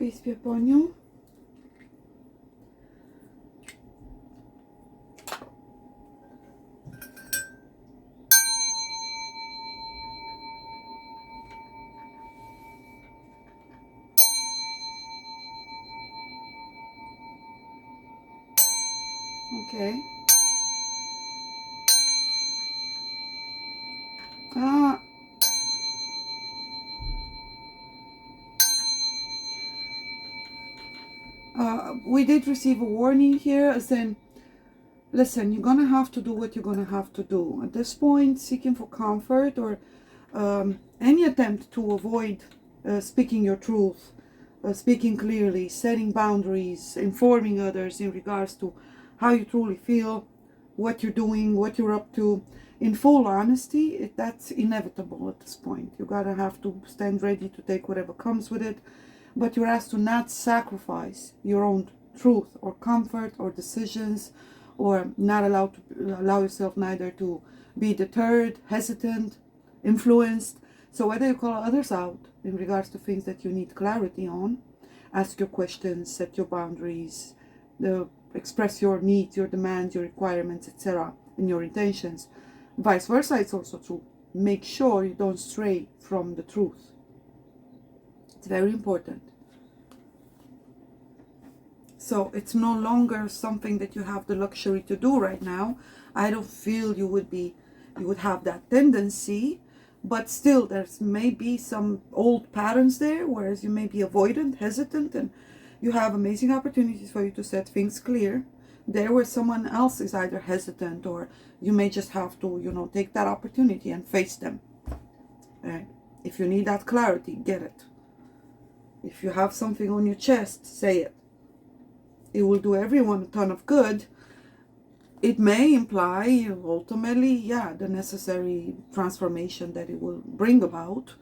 Peace be upon you. Okay. We did receive a warning here, as in, listen, you're gonna have to do what you're gonna have to do. At this point, seeking for comfort or any attempt to avoid speaking your truth, speaking clearly, setting boundaries, informing others in regards to how you truly feel, what you're doing, what you're up to, in full honesty, that's inevitable at this point. You gotta have to stand ready to take whatever comes with it, but you're asked to not sacrifice your own truth or comfort or decisions, or not allow yourself neither to be deterred, hesitant, influenced. So whether you call others out in regards to things that you need clarity on, ask your questions, set your boundaries, express your needs, your demands, your requirements, etc., and your intentions. Vice versa, it's also true. Make sure you don't stray from the truth. It's very important. So it's no longer something that you have the luxury to do right now. I don't feel you would have that tendency, but still there's maybe some old patterns there, whereas you may be avoidant, hesitant, and you have amazing opportunities for you to set things clear there where someone else is either hesitant, or you may just have to, take that opportunity and face them. Right? If you need that clarity, get it. If you have something on your chest, say it. It will do everyone a ton of good. It may imply, ultimately, the necessary transformation that it will bring about.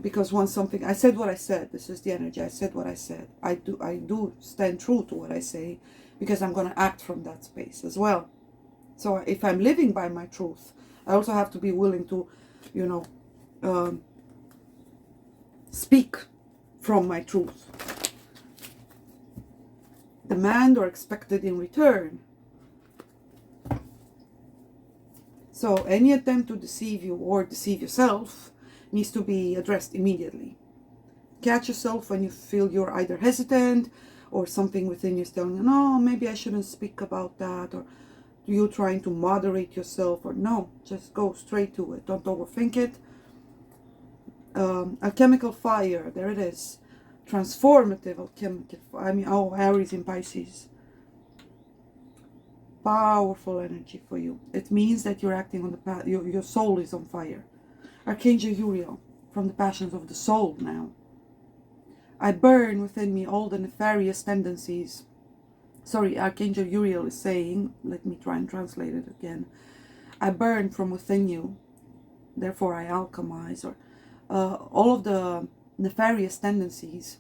Because once something, I said what I said, this is the energy, I said what I said. I do stand true to what I say, because I'm going to act from that space as well. So if I'm living by my truth, I also have to be willing to, speak from my truth. Demand or expected in return. So any attempt to deceive you or deceive yourself needs to be addressed immediately. Catch yourself when you feel you're either hesitant, or something within you is telling you, no, maybe I shouldn't speak about that, or you trying to moderate yourself, or no, just go straight to it. Don't overthink it. Alchemical fire, there it is. Transformative alchemical, Aries in Pisces. Powerful energy for you. It means that you're acting on the path, your soul is on fire. Archangel Uriel, from the passions of the soul now. I burn within me all the nefarious tendencies. Sorry, Archangel Uriel is saying, let me try and translate it again. I burn from within you, therefore I alchemize, or all of the nefarious tendencies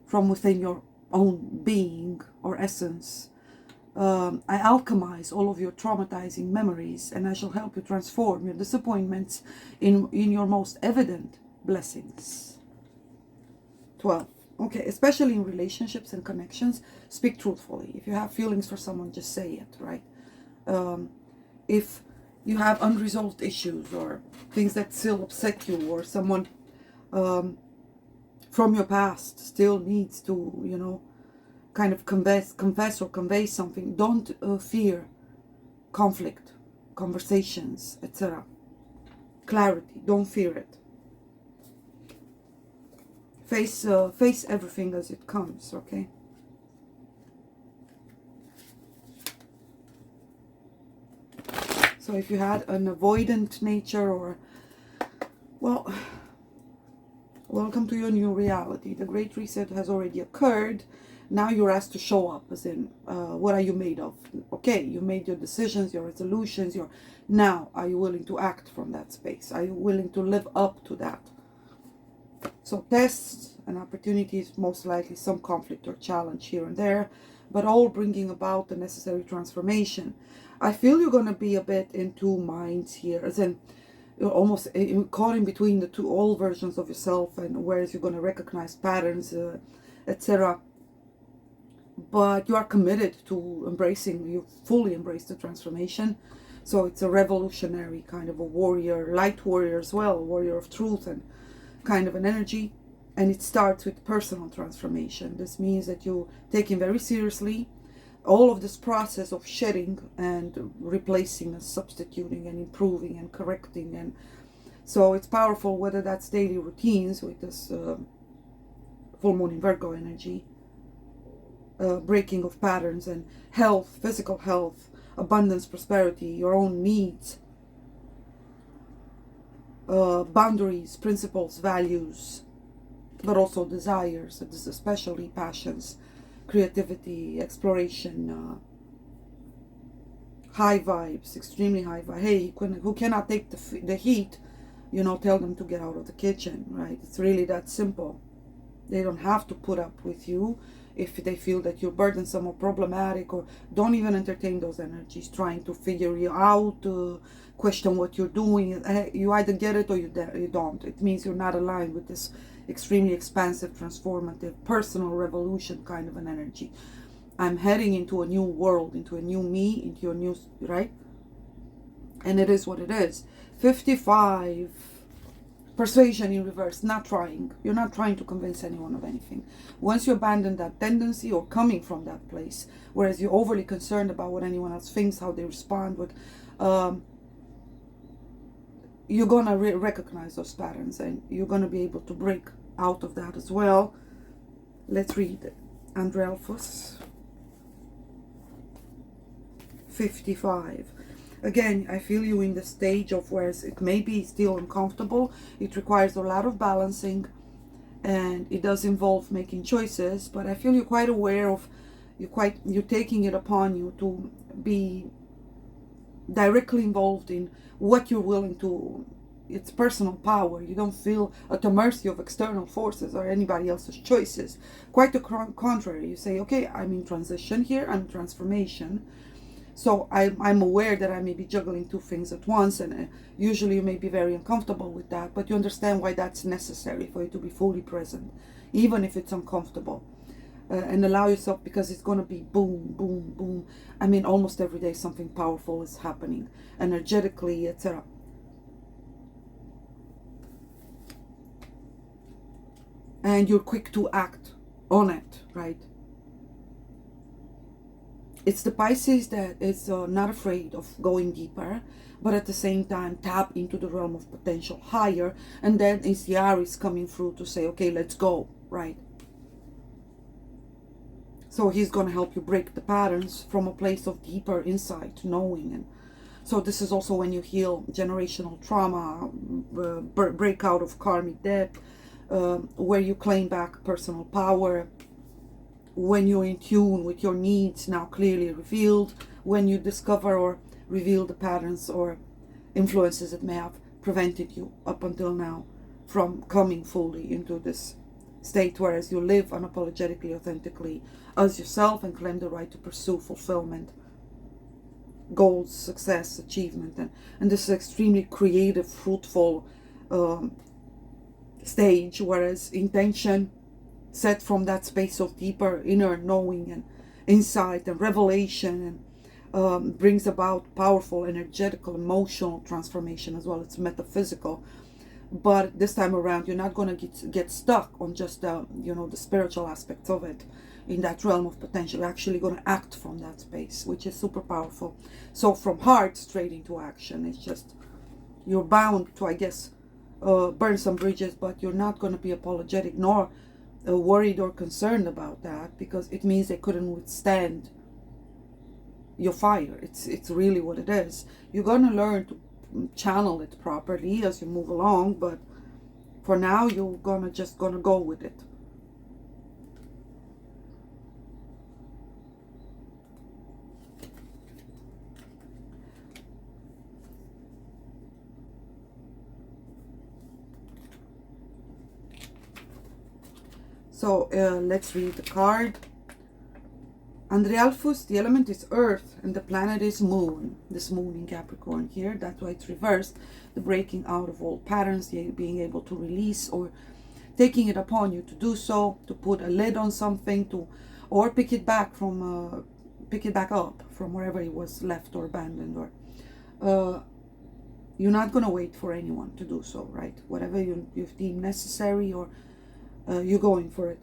from within your own being or essence. I alchemize all of your traumatizing memories, and I shall help you transform your disappointments in your most evident blessings. 12. Okay, especially in relationships and connections, speak truthfully. If you have feelings for someone, just say it, right? If you have unresolved issues or things that still upset you, or someone from your past still needs to, kind of confess or convey something, don't fear conflict, conversations, etc. Clarity, don't fear it. Face everything as it comes, okay? So if you had an avoidant nature, or, well, welcome to your new reality. The Great Reset has already occurred. Now you're asked to show up, as in, what are you made of? Okay, you made your decisions, your resolutions, now, are you willing to act from that space? Are you willing to live up to that? So tests and opportunities, most likely some conflict or challenge here and there, but all bringing about the necessary transformation. I feel you're going to be a bit in two minds here, as in you're almost caught in between the two old versions of yourself, and whereas you're going to recognize patterns etc. But you are committed to embracing, you fully embrace the transformation. So it's a revolutionary kind of a warrior, light warrior as well, a warrior of truth and kind of an energy. And it starts with personal transformation. This means that you taking very seriously all of this process of shedding and replacing and substituting and improving and correcting. And so it's powerful, whether that's daily routines with this full moon in Virgo energy, breaking of patterns, and health, physical health, abundance, prosperity, your own needs, boundaries, principles, values, but also desires, especially passions, creativity, exploration, high vibes, extremely high vibe. Hey, who cannot take the heat, you know, tell them to get out of the kitchen, right? It's really that simple. They don't have to put up with you if they feel that you're burdensome or problematic, or don't even entertain those energies trying to figure you out, question what you're doing. You either get it or you don't. It means you're not aligned with this extremely expansive, transformative, personal revolution kind of an energy. I'm heading into a new world, into a new me, into a new, right? And it is what it is. 55, persuasion in reverse, not trying. You're not trying to convince anyone of anything. Once you abandon that tendency, or coming from that place, whereas you're overly concerned about what anyone else thinks, how they respond, you're gonna recognize those patterns, and you're gonna be able to break out of that as well. Let's read Andre Alphus. 55. Again, I feel you in the stage of where it may be still uncomfortable. It requires a lot of balancing, and it does involve making choices, but I feel you're quite aware of, you're taking it upon you to be directly involved in what you're willing to. It's personal power. You don't feel at the mercy of external forces or anybody else's choices. Quite the contrary. You say, okay, I'm in transition here, I'm in transformation. So I'm aware that I may be juggling two things at once, and usually you may be very uncomfortable with that, but you understand why that's necessary for you to be fully present, even if it's uncomfortable. And allow yourself, because it's going to be boom, boom, boom. I mean, almost every day something powerful is happening, energetically, etc. And you're quick to act on it, right? It's the Pisces that is not afraid of going deeper, but at the same time tap into the realm of potential higher. And then it's the Aries coming through to say, okay, let's go, right? So he's going to help you break the patterns from a place of deeper insight, knowing. And so this is also when you heal generational trauma, break out of karmic debt, where you claim back personal power, when you're in tune with your needs now clearly revealed, when you discover or reveal the patterns or influences that may have prevented you up until now from coming fully into this state, whereas you live unapologetically, authentically as yourself, and claim the right to pursue fulfillment, goals, success, achievement. And this is extremely creative, fruitful stage, whereas intention set from that space of deeper inner knowing and insight and revelation, and brings about powerful, energetical, emotional transformation as well. It's metaphysical, but this time around you're not going to get stuck on just the spiritual aspects of it. In that realm of potential, you're actually going to act from that space, which is super powerful. So from heart straight into action. It's just, you're bound to, I guess, burn some bridges, but you're not going to be apologetic nor worried or concerned about that, because it means they couldn't withstand your fire. It's really what it is. You're going to learn to channel it properly as you move along, but for now you're just gonna go with it. So let's read the card. Andre Alphus, the element is earth and the planet is moon. This moon in Capricorn here, that's why it's reversed. The breaking out of old patterns, being able to release or taking it upon you to do so, to put a lid on something, or pick it back up from wherever it was left or abandoned, or you're not going to wait for anyone to do so, right? Whatever you've deemed necessary, or you're going for it.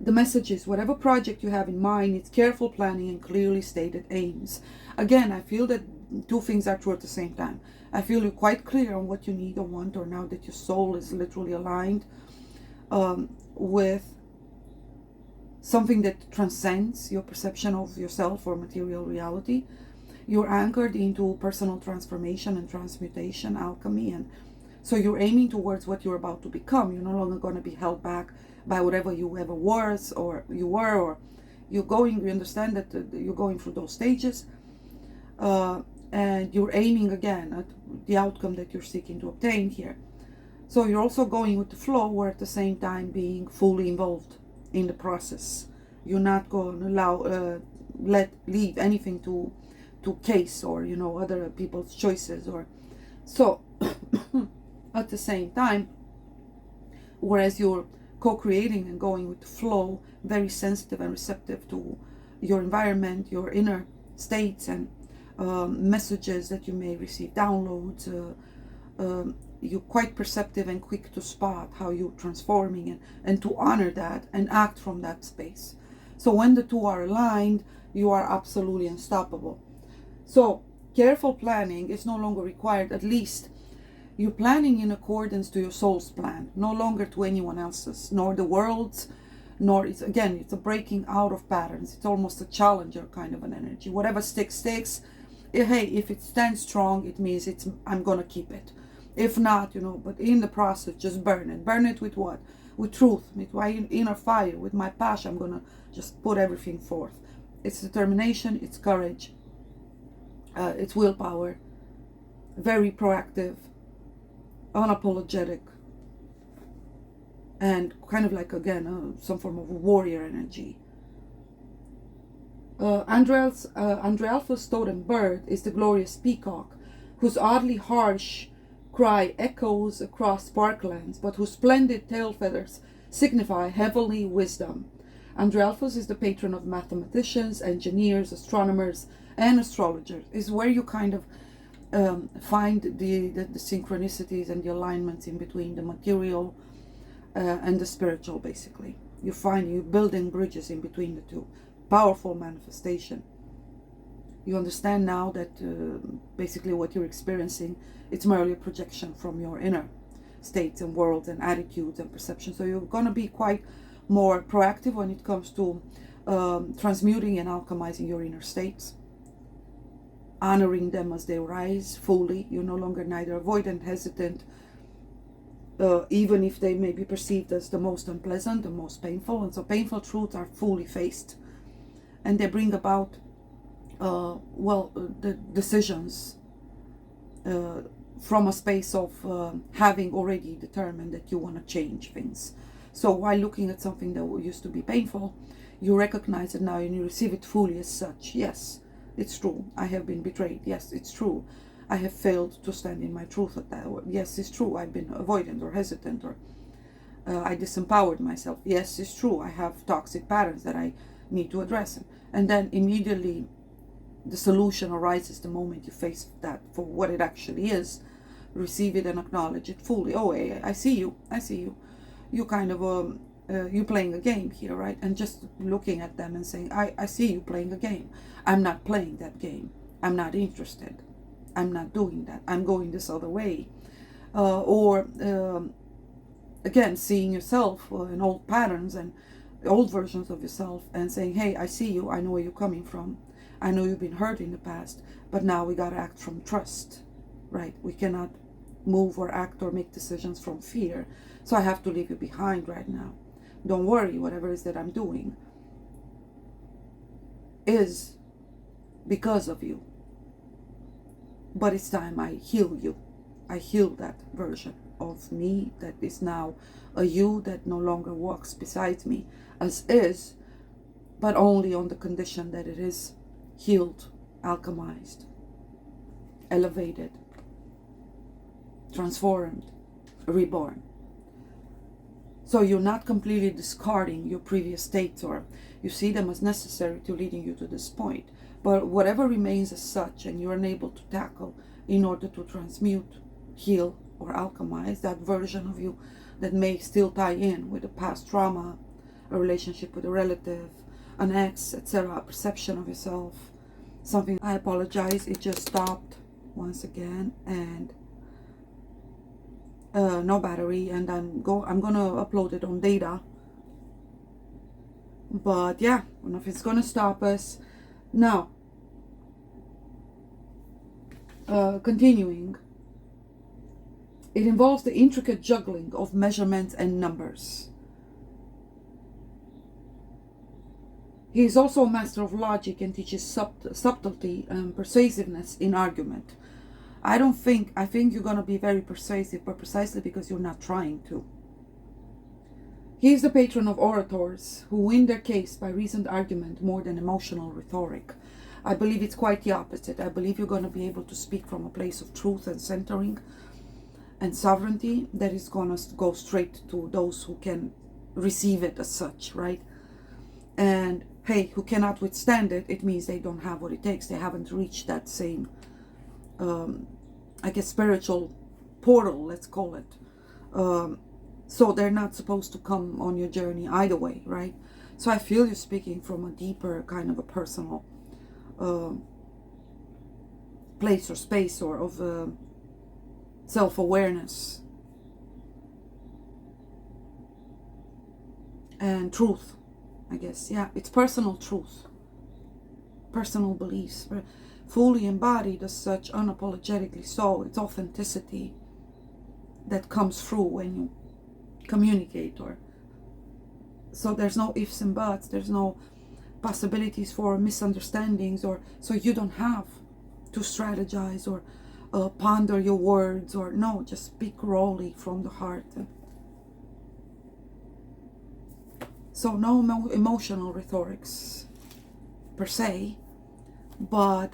The message is, whatever project you have in mind, it's careful planning and clearly stated aims. Again, I feel that two things are true at the same time. I feel you're quite clear on what you need or want, or now that your soul is literally aligned with something that transcends your perception of yourself or material reality. You're anchored into personal transformation and transmutation, alchemy, and so you're aiming towards what you're about to become. You're no longer going to be held back by whatever you ever was, or you were, or you understand that you're going through those stages, and you're aiming again at the outcome that you're seeking to obtain here. So you're also going with the flow, or at the same time being fully involved in the process. You're not going to leave anything to case, or other people's choices, or so. At the same time, whereas you're co-creating and going with the flow, very sensitive and receptive to your environment, your inner states, and messages that you may receive, downloads, you're quite perceptive and quick to spot how you're transforming, and to honor that and act from that space. So when the two are aligned, you are absolutely unstoppable. So careful planning is no longer required. At least you're planning in accordance to your soul's plan, no longer to anyone else's, nor the world's, nor it's a breaking out of patterns. It's almost a challenger kind of an energy. Whatever sticks. Hey, if it stands strong, it means I'm gonna keep it. If not, but in the process, just burn it. Burn it with what? With truth, with my inner fire, with my passion. I'm gonna just put everything forth. It's determination, it's courage, it's willpower, very proactive, unapologetic, and kind of like, again, some form of warrior energy. Andrelfa's totem bird is the glorious peacock, whose oddly harsh cry echoes across parklands, but whose splendid tail feathers signify heavenly wisdom. Andrelphus is the patron of mathematicians, engineers, astronomers, and astrologers. Is where you kind of find the synchronicities and the alignments in between the material and the spiritual, basically. You're building bridges in between the two. Powerful manifestation. You understand now that basically what you're experiencing, it's merely a projection from your inner states and worlds and attitudes and perceptions. So you're going to be quite more proactive when it comes to transmuting and alchemizing your inner states, honoring them as they rise fully. You're no longer neither avoidant, hesitant, even if they may be perceived as the most unpleasant, the most painful. And so painful truths are fully faced, and they bring about the decisions from a space of having already determined that you want to change things. So while looking at something that used to be painful, you recognize it now and you receive it fully as such. Yes, it's true. I have been betrayed. Yes, it's true. I have failed to stand in my truth at that. Yes, it's true. I've been avoidant or hesitant, or I disempowered myself. Yes, it's true. I have toxic patterns that I need to address. And then immediately the solution arises the moment you face that for what it actually is. Receive it and acknowledge it fully. Oh, I see you. I see you. You kind of you're playing a game here, right? And just looking at them and saying, I see you playing a game. I'm not playing that game. I'm not interested. I'm not doing that. I'm going this other way. Again, seeing yourself in old patterns and old versions of yourself and saying, hey, I see you. I know where you're coming from. I know you've been hurt in the past, but now we got to act from trust, right? We cannot move or act or make decisions from fear. So I have to leave you behind right now. Don't worry, whatever it is that I'm doing is because of you. But it's time I heal you. I heal that version of me that is now a you that no longer walks beside me as is, but only on the condition that it is healed, alchemized, elevated, transformed, reborn. So you're not completely discarding your previous states, or you see them as necessary to leading you to this point. But whatever remains as such and you're unable to tackle in order to transmute, heal, or alchemize that version of you that may still tie in with a past trauma, a relationship with a relative, an ex, etc., a perception of yourself, something. I apologize, it just stopped once again, and no battery, and I'm gonna upload it on data. But yeah, I don't know if it's gonna stop us. Now, continuing, it involves the intricate juggling of measurements and numbers. He is also a master of logic and teaches subtlety and persuasiveness in argument. I think you're going to be very persuasive, but precisely because you're not trying to. He is the patron of orators who win their case by reasoned argument more than emotional rhetoric. I believe it's quite the opposite. I believe you're going to be able to speak from a place of truth and centering and sovereignty that is going to go straight to those who can receive it as such, right? And hey, who cannot withstand it, it means they don't have what it takes. They haven't reached that same I guess spiritual portal, let's call it. So they're not supposed to come on your journey either way, right? So I feel you're speaking from a deeper kind of a personal place or space, or of self-awareness and truth, I guess. Yeah, it's personal truth, personal beliefs, fully embodied as such, unapologetically so. It's authenticity that comes through when you communicate, or so there's no ifs and buts, there's no possibilities for misunderstandings, or so you don't have to strategize or ponder your words, or no, just speak rawly from the heart. So no emotional rhetorics per se, but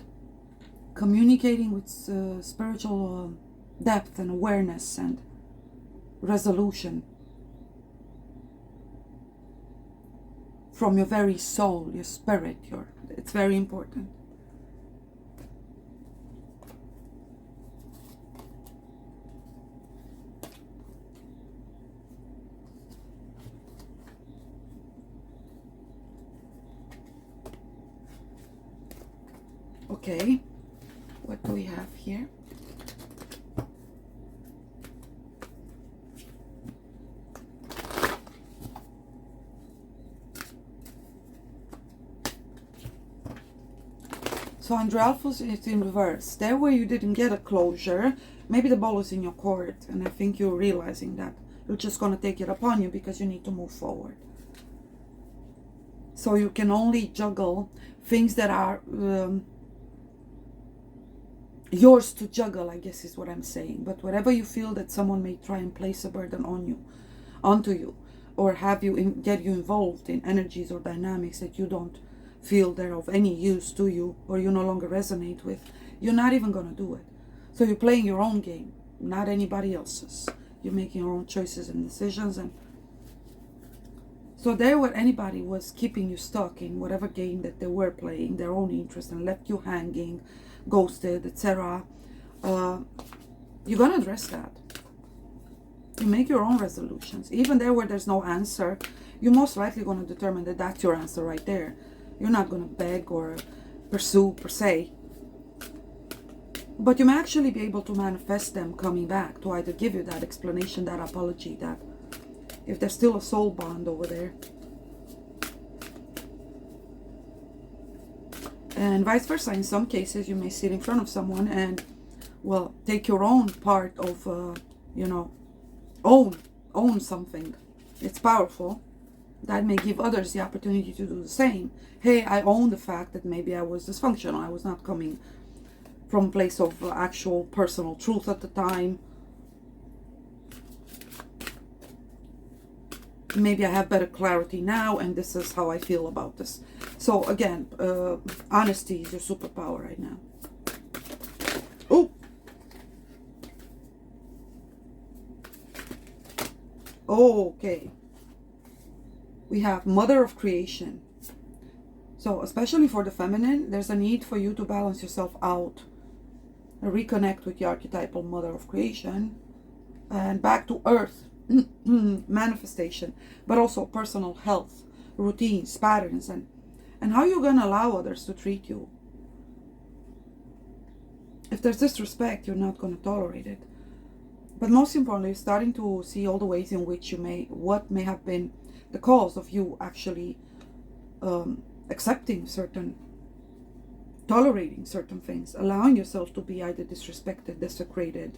communicating with spiritual depth and awareness and resolution from your very soul, your spirit. It's very important. Okay, what do we have here? So Androlphus is in reverse. There where you didn't get a closure, maybe the ball is in your court, and I think you're realizing that. You're just going to take it upon you because you need to move forward. So you can only juggle things that are yours to juggle, I guess is what I'm saying. But whatever you feel that someone may try and place a burden onto you, or have you get you involved in energies or dynamics that you don't feel they're of any use to you, or you no longer resonate with, you're not even going to do it. So you're playing your own game, not anybody else's. You're making your own choices and decisions. And so there where anybody was keeping you stuck in whatever game that they were playing, their own interest, and left you hanging, ghosted, etc., you're going to address that. You make your own resolutions. Even there where there's no answer, you're most likely going to determine that that's your answer right there. You're not going to beg or pursue per se. But you may actually be able to manifest them coming back to either give you that explanation, that apology, that if there's still a soul bond over there. And vice versa. In some cases, you may sit in front of someone and, well, take your own part of, own something. It's powerful. That may give others the opportunity to do the same. Hey, I own the fact that maybe I was dysfunctional. I was not coming from a place of actual personal truth at the time. Maybe I have better clarity now, and this is how I feel about this. So again, honesty is your superpower right now. Oh! Okay. we have mother of creation. So especially for the feminine, there's a need for you to balance yourself out, reconnect with the archetypal mother of creation, and back to earth, manifestation, but also personal health, routines, patterns, and how you're going to allow others to treat you. If there's disrespect, you're not going to tolerate it. But most importantly, starting to see all the ways in which what may have been the cause of you actually accepting tolerating certain things, allowing yourself to be either disrespected, desecrated,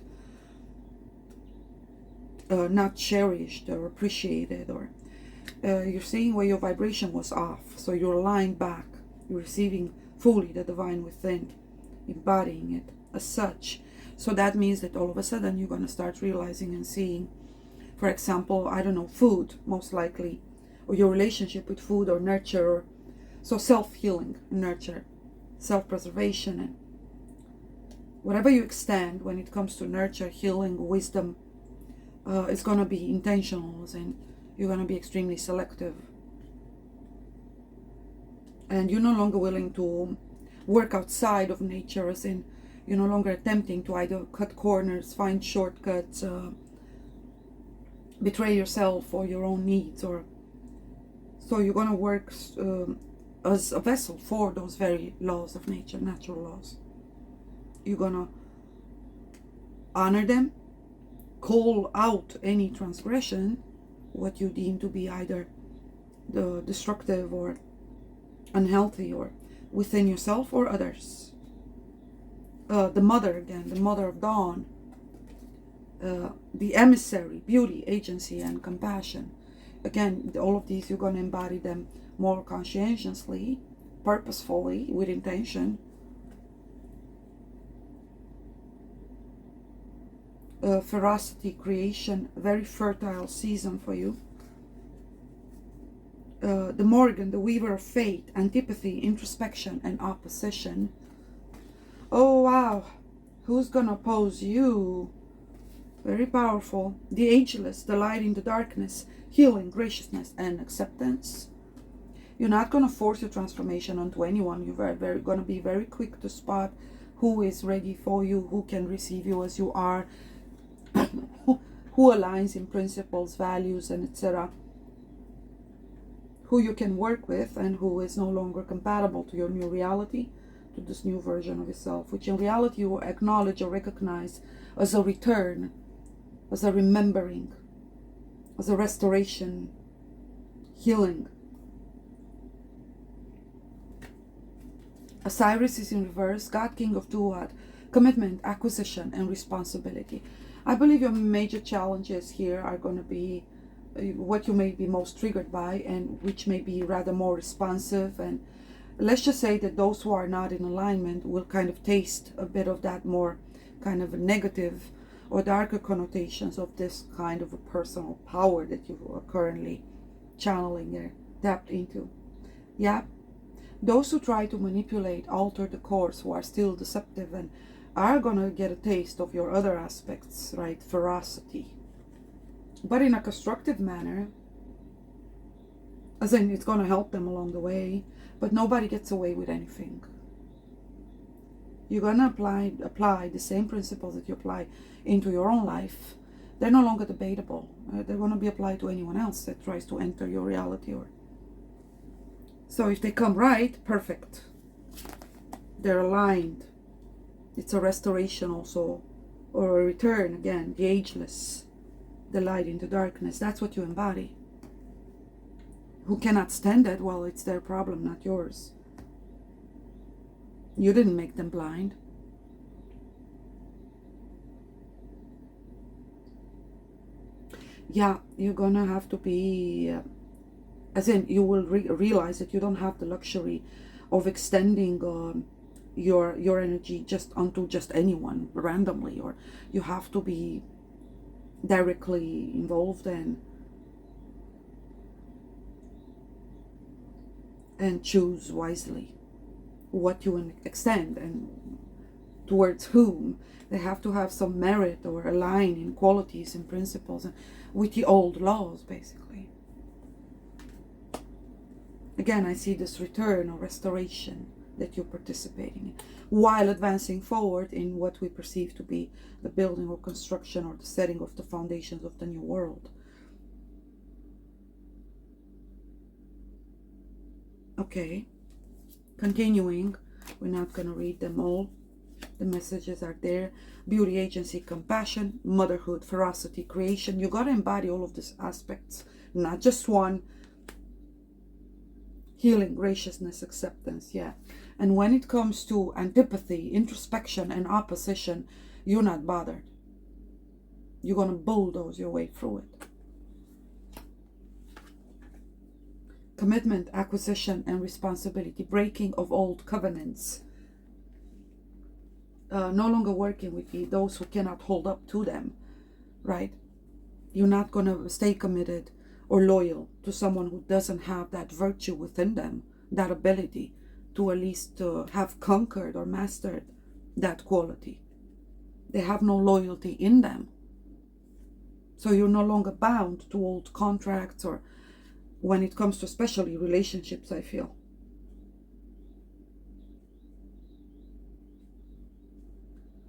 not cherished or appreciated, or you're seeing where your vibration was off, so you're aligned back, you're receiving fully the divine within, embodying it as such. So that means that all of a sudden you're going to start realizing and seeing, for example, I don't know, food, most likely, or your relationship with food or nurture, or so self-healing, nurture, self-preservation, and whatever you extend when it comes to nurture, healing, wisdom, it's going to be intentional, and you're going to be extremely selective. And you're no longer willing to work outside of nature, as in you're no longer attempting to either cut corners, find shortcuts, betray yourself for your own needs, or so you're going to work as a vessel for those very laws of nature, natural laws. You're going to honor them, call out any transgression, what you deem to be either the destructive or unhealthy, or within yourself or others. The mother, again, the mother of dawn, the emissary, beauty, agency, and compassion. Again, all of these, you're going to embody them more conscientiously, purposefully, with intention. Ferocity, creation, very fertile season for you. The Morgan, the weaver of fate, antipathy, introspection, and opposition. Oh wow, who's gonna oppose you? Very powerful. The ageless, the light in the darkness, healing, graciousness, and acceptance. You're not gonna force your transformation onto anyone. You're very gonna be very quick to spot who is ready for you, who can receive you as you are, who aligns in principles, values, and etc. Who you can work with, and who is no longer compatible to your new reality, to this new version of yourself, which in reality you will acknowledge or recognize as a return, as a remembering, as a restoration, healing. Osiris is in reverse, God King of Duat, commitment, acquisition, and responsibility. I believe your major challenges here are going to be what you may be most triggered by, and which may be rather more responsive, and let's just say that those who are not in alignment will kind of taste a bit of that more kind of negative or darker connotations of this kind of a personal power that you are currently channeling or tapped into. Yeah, those who try to manipulate, alter the course, who are still deceptive, and are gonna get a taste of your other aspects, right? Ferocity, but in a constructive manner, as in it's gonna help them along the way. But nobody gets away with anything. You're gonna apply the same principles that you apply into your own life. They're no longer debatable. They're gonna be applied to anyone else that tries to enter your reality. Or so if they come right, perfect. They're aligned. It's a restoration also, or a return again. The ageless, the light into darkness. That's what you embody. Who cannot stand it, well, it's their problem, not yours. You didn't make them blind. Yeah, you're gonna have to be, as in you will realize that you don't have the luxury of extending your energy just onto just anyone randomly, or you have to be directly involved and choose wisely what you extend and towards whom. They have to have some merit or align in qualities and principles and with the old laws, basically. Again, I see this return or restoration that you're participating in, while advancing forward in what we perceive to be the building or construction or the setting of the foundations of the new world. Okay, continuing, we're not going to read them all. The messages are there. Beauty, agency, compassion, motherhood, ferocity, creation. You got to embody all of these aspects, not just one. Healing, graciousness, acceptance, yeah. And when it comes to antipathy, introspection, and opposition, you're not bothered. You're going to bulldoze your way through it. Commitment, acquisition, and responsibility. Breaking of old covenants. No longer working with those who cannot hold up to them, right? You're not going to stay committed or loyal to someone who doesn't have that virtue within them, that ability to at least have conquered or mastered that quality. They have no loyalty in them. So you're no longer bound to old contracts, or when it comes to especially relationships, I feel.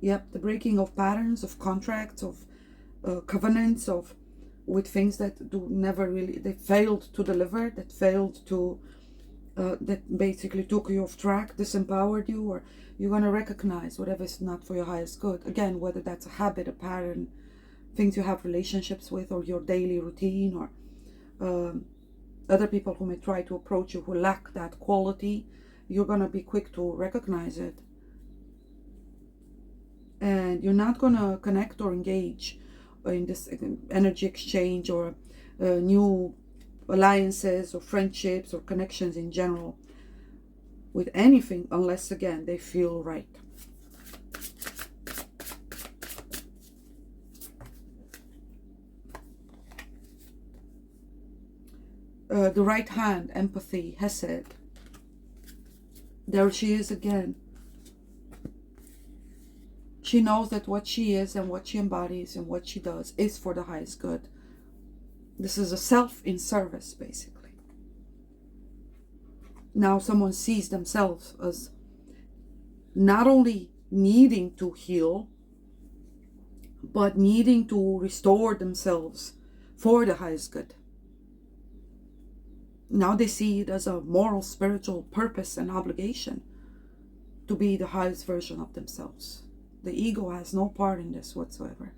Yep, the breaking of patterns, of contracts, of covenants, of with things that do never really, they failed to deliver, that failed to, that basically took you off track, disempowered you, or you're going to recognize whatever is not for your highest good. Again, whether that's a habit, a pattern, things you have relationships with, or your daily routine, or other people who may try to approach you who lack that quality, you're going to be quick to recognize it. And you're not going to connect or engage in this energy exchange or new alliances or friendships or connections in general with anything unless, again, they feel right. The right hand, empathy, hesed. There she is again. She knows that what she is and what she embodies and what she does is for the highest good. This is a self in service, basically. Now someone sees themselves as not only needing to heal, but needing to restore themselves for the highest good. Now they see it as a moral, spiritual purpose and obligation to be the highest version of themselves. The ego has no part in this whatsoever,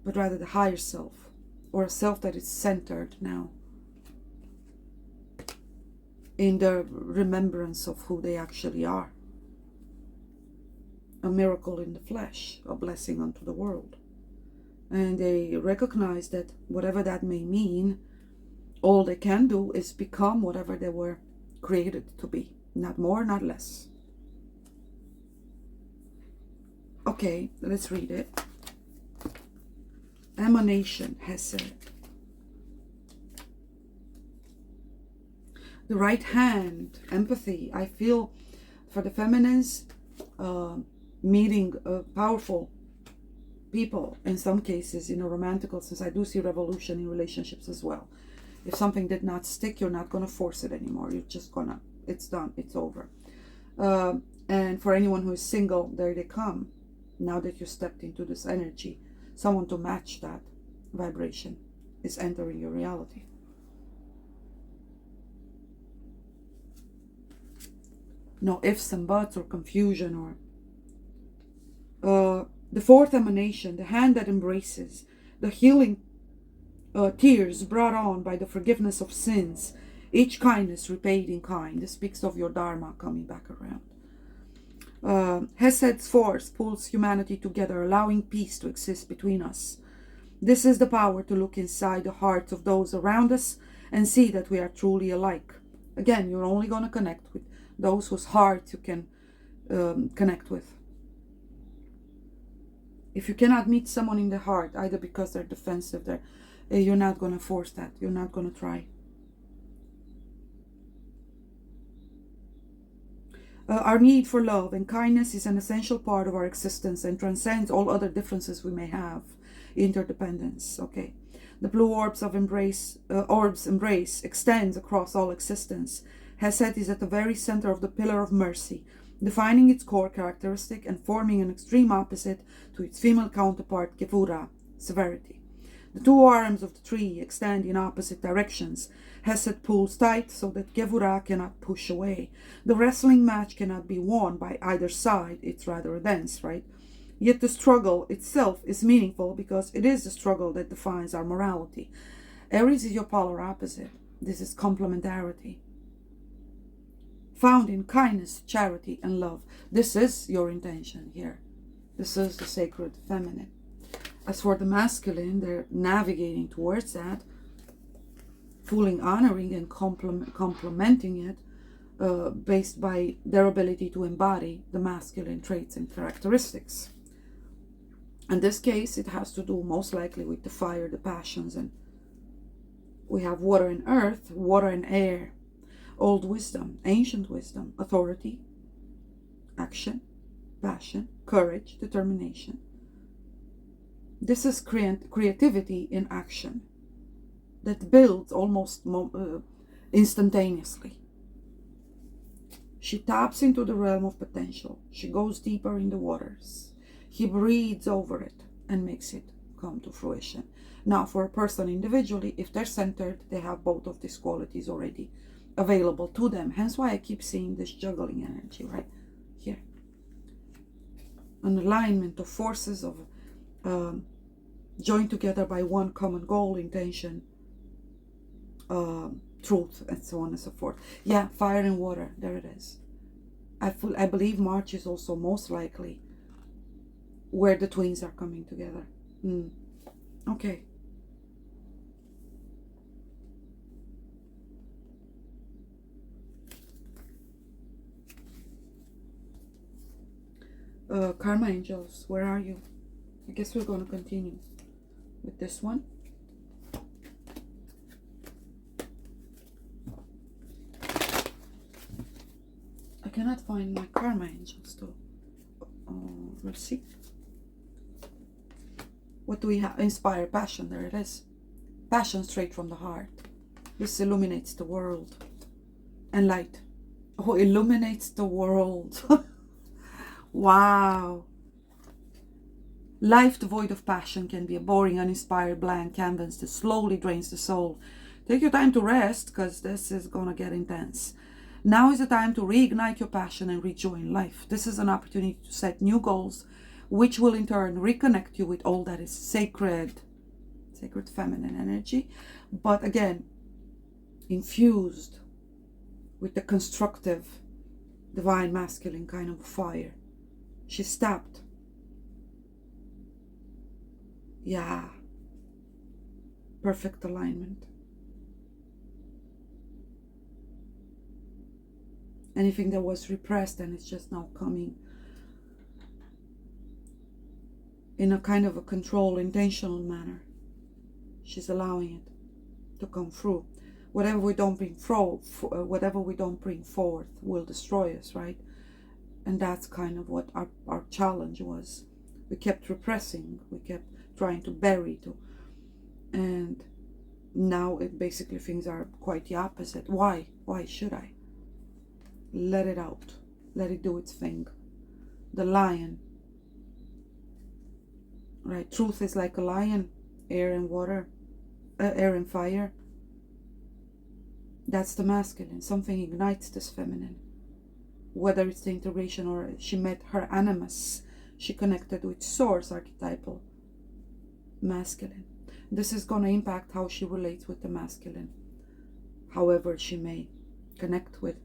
but rather the higher self, or a self that is centered now in the remembrance of who they actually are. A miracle in the flesh, a blessing unto the world. And they recognize that whatever that may mean, all they can do is become whatever they were created to be. Not more, not less. Okay, let's read it. Emanation, Hesed. The right hand, empathy. I feel for the feminines, meeting powerful people in some cases in a romantical sense. I do see revolution in relationships as well. If something did not stick, you're not going to force it anymore. You're just gonna, it's done, it's over. And for anyone who is single, there they come. Now that you stepped into this energy, someone to match that vibration is entering your reality. No ifs and buts or confusion or the fourth emanation, the hand that embraces, the healing tears brought on by the forgiveness of sins, each kindness repaid in kind. This speaks of your dharma coming back around. Hesed's force pulls humanity together, allowing peace to exist between us. This is the power to look inside the hearts of those around us and see that we are truly alike. Again, you're only going to connect with those whose hearts you can connect with. If you cannot meet someone in the heart, either because they're defensive, you're not going to force that. You're not going to try. Our need for love and kindness is an essential part of our existence and transcends all other differences we may have. Interdependence. Okay. The blue orbs embrace extends across all existence, Hesed is at the very center of the pillar of mercy, defining its core characteristic and forming an extreme opposite to its female counterpart, Gevura, severity. The two arms of the tree extend in opposite directions. Hesed pulls tight so that Gevura cannot push away. The wrestling match cannot be won by either side. It's rather dense, right? Yet the struggle itself is meaningful because it is the struggle that defines our morality. Aries is your polar opposite. This is complementarity, found in kindness, charity, and love. This is your intention here. This is the sacred feminine. As for the masculine, they're navigating towards that, fully honoring and complementing it, based by their ability to embody the masculine traits and characteristics. In this case, it has to do most likely with the fire, the passions, and we have water and earth, water and air, old wisdom, ancient wisdom, authority, action, passion, courage, determination. This is creativity in action that builds almost instantaneously. She taps into the realm of potential. She goes deeper in the waters. He breathes over it and makes it come to fruition. Now, for a person individually, if they're centered, they have both of these qualities already available to them. Hence why I keep seeing this juggling energy right here. An alignment of forces of joined together by one common goal, intention, truth, and so on and so forth. Yeah, fire and water, there it is. I believe March is also most likely where the twins are coming together. Okay. Karma angels, where are you? I guess we're going to continue with this one. I cannot find my karma angels though. Let's see. What do we have? Inspire passion, there it is. Passion straight from the heart. This illuminates the world. And light. Oh, illuminates the world. Wow. Life devoid of passion can be a boring, uninspired, blank canvas that slowly drains the soul. Take your time to rest, because this is going to get intense. Now is the time to reignite your passion and rejoin life. This is an opportunity to set new goals, which will in turn reconnect you with all that is sacred. Sacred feminine energy. But again, infused with the constructive, divine masculine kind of fire. She's tapped. Yeah. Perfect alignment. Anything that was repressed and it's just now coming in a kind of a controlled, intentional manner. She's allowing it to come through. Whatever we don't bring forth will destroy us, right? And that's kind of what our challenge was. We kept repressing, we kept trying to bury, and now it basically things are quite the opposite. Why should I? Let it out. Let it do its thing. The lion. Right? Truth is like a lion. Air and water. Air and fire. That's the masculine. Something ignites this feminine. Whether it's the integration or she met her animus. She connected with source archetypal. Masculine. This is going to impact how she relates with the masculine. However she may connect with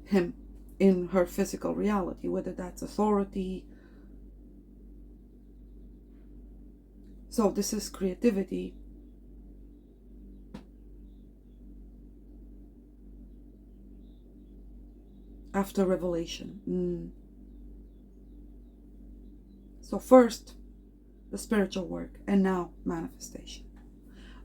him in her physical reality, whether that's authority. So this is creativity. After revelation. So first, the spiritual work, and now manifestation.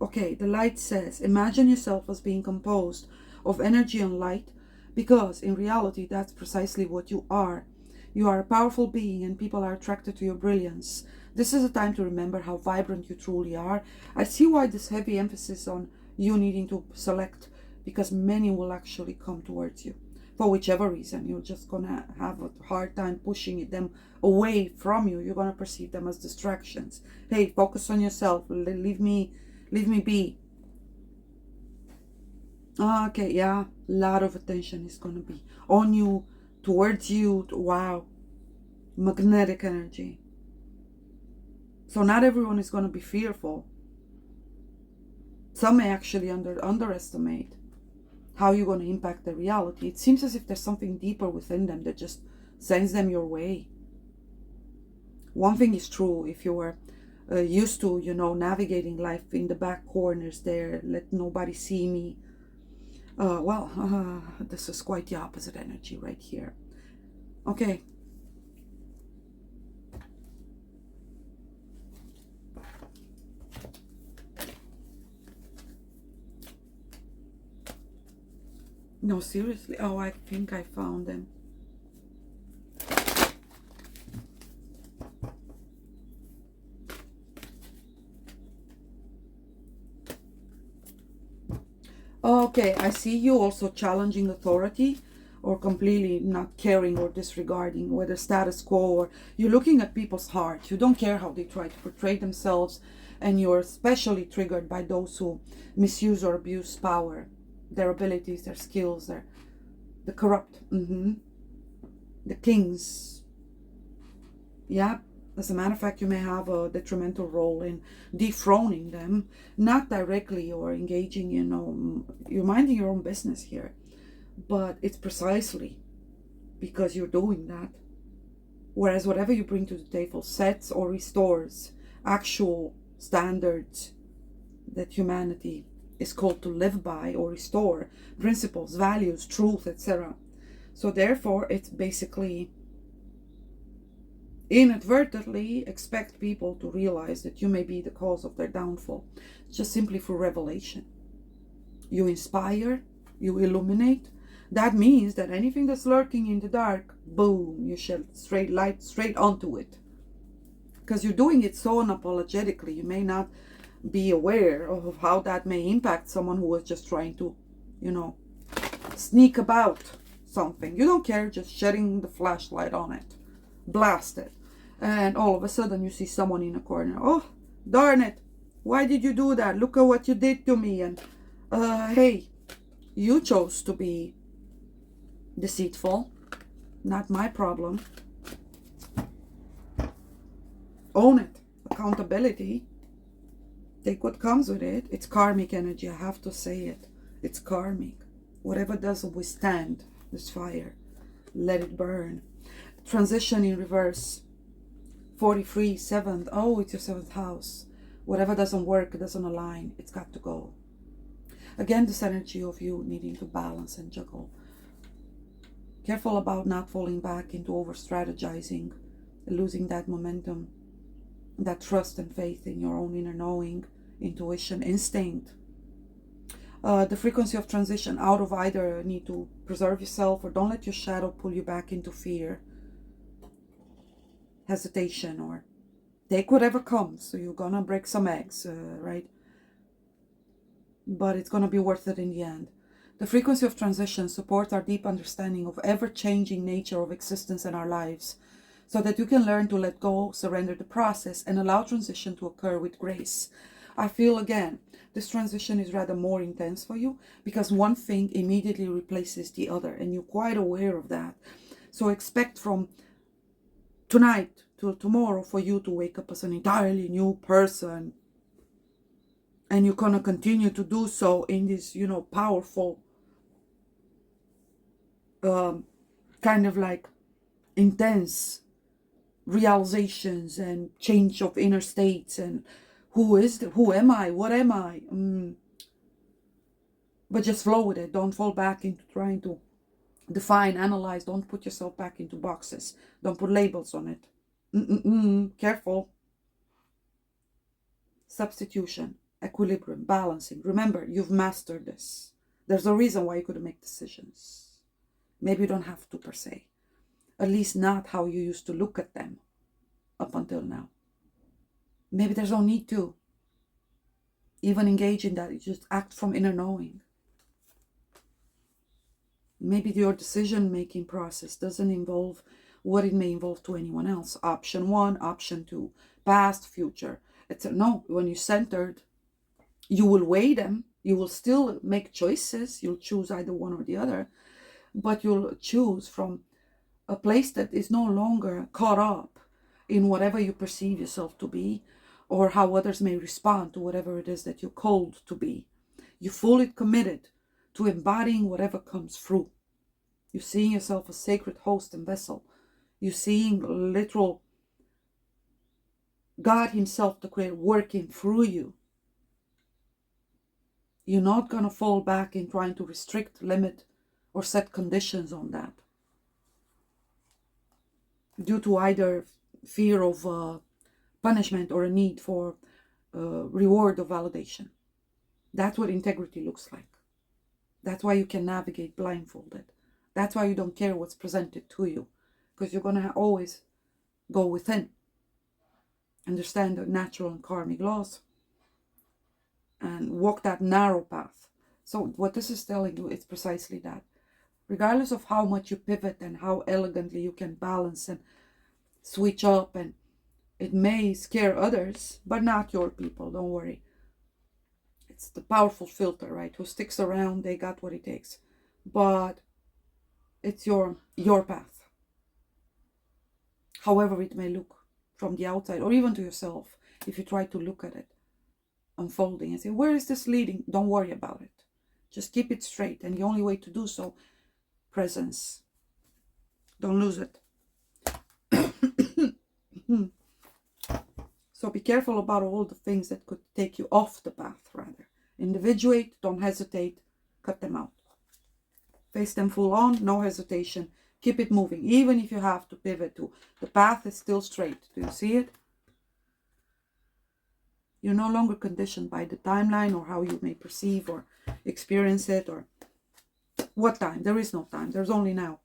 Okay, the light says, imagine yourself as being composed of energy and light, because in reality, that's precisely what you are. You are a powerful being and people are attracted to your brilliance. This is a time to remember how vibrant you truly are. I see why this heavy emphasis on you needing to select because many will actually come towards you. For whichever reason, you're just gonna have a hard time pushing them away from you. You're gonna perceive them as distractions. Hey, focus on yourself. Leave me be. Okay, yeah, a lot of attention is gonna be on you, towards you. Wow, magnetic energy. So not everyone is gonna be fearful. Some may actually underestimate how you're going to impact the reality. It seems as if there's something deeper within them that just sends them your way. One thing is true, if you were used to, navigating life in the back corners there, let nobody see me. This is quite the opposite energy right here. Okay. No, seriously. Oh, I think I found them. Okay, I see you also challenging authority or completely not caring or disregarding whether status quo, or you're looking at people's hearts. You don't care how they try to portray themselves, and you're especially triggered by those who misuse or abuse power, their abilities, their skills, the corrupt, the kings. Yeah. As a matter of fact, you may have a detrimental role in dethroning them, not directly or engaging, you're minding your own business here. But it's precisely because you're doing that. Whereas whatever you bring to the table sets or restores actual standards that humanity is called to live by or restore, principles, values, truth, etc. So therefore, it's basically inadvertently expect people to realize that you may be the cause of their downfall, just simply through revelation. You inspire, you illuminate. That means that anything that's lurking in the dark, boom, you shed straight light straight onto it. Because you're doing it so unapologetically, you may not be aware of how that may impact someone who was just trying to, sneak about something. You don't care, just shedding the flashlight on it. Blast it. And all of a sudden you see someone in a corner. Oh, darn it. Why did you do that? Look at what you did to me. And hey, you chose to be deceitful. Not my problem. Own it. Accountability. Take what comes with it. It's karmic energy. I have to say it. It's karmic. Whatever doesn't withstand this fire, let it burn. Transition in reverse. 43, 7th. Oh, it's your 7th house. Whatever doesn't work, doesn't align, it's got to go. Again, this energy of you needing to balance and juggle. Careful about not falling back into over strategizing, losing that momentum, that trust and faith in your own inner knowing, intuition, instinct. The frequency of transition out of either need to preserve yourself or don't let your shadow pull you back into fear, hesitation, or take whatever comes. So you're gonna break some eggs, right? But it's gonna be worth it in the end. The frequency of transition supports our deep understanding of ever-changing nature of existence in our lives, so that you can learn to let go, surrender the process, and allow transition to occur with grace. I feel, again, this transition is rather more intense for you because one thing immediately replaces the other, and you're quite aware of that. So expect from tonight till tomorrow for you to wake up as an entirely new person, and you're gonna continue to do so in this, powerful kind of like intense realizations and change of inner states and who am I, what am I, but just flow with it. Don't fall back into trying to define, analyze. Don't put yourself back into boxes. Don't put labels on it. Careful. Substitution, equilibrium, balancing. Remember, you've mastered this. There's a reason why you couldn't make decisions. Maybe you don't have to per se. At least not how you used to look at them up until now. Maybe there's no need to even engage in that. You just act from inner knowing. maybe your decision-making process doesn't involve what it may involve to anyone else. Option 1, option 2, past, future. No, when you're centered, you will weigh them. You will still make choices. You'll choose either one or the other, but you'll choose from a place that is no longer caught up in whatever you perceive yourself to be, or how others may respond to whatever it is that you're called to be. You're fully committed to embodying whatever comes through. You're seeing yourself as sacred host and vessel. You're seeing literal God himself, the creator, working through you. You're not going to fall back in trying to restrict, limit, or set conditions on that, due to either fear of punishment or a need for reward or validation. That's what integrity looks like. That's why you can navigate blindfolded. That's why you don't care what's presented to you, because you're going to always go within, understand the natural and karmic laws, and walk that narrow path. So what this is telling you is precisely that. Regardless of how much you pivot and how elegantly you can balance and switch up, and it may scare others, but not your people, don't worry. It's the powerful filter, right? Who sticks around, they got what it takes. But it's your path. However it may look from the outside, or even to yourself, if you try to look at it unfolding and say, where is this leading? Don't worry about it. Just keep it straight. And the only way to do so, presence. Don't lose it. So be careful about all the things that could take you off the path, rather. Individuate, don't hesitate, cut them out. Face them full on, no hesitation. Keep it moving, even if you have to pivot to. The path is still straight. Do you see it? You're no longer conditioned by the timeline or how you may perceive or experience it, or what time. There is no time. There's only now.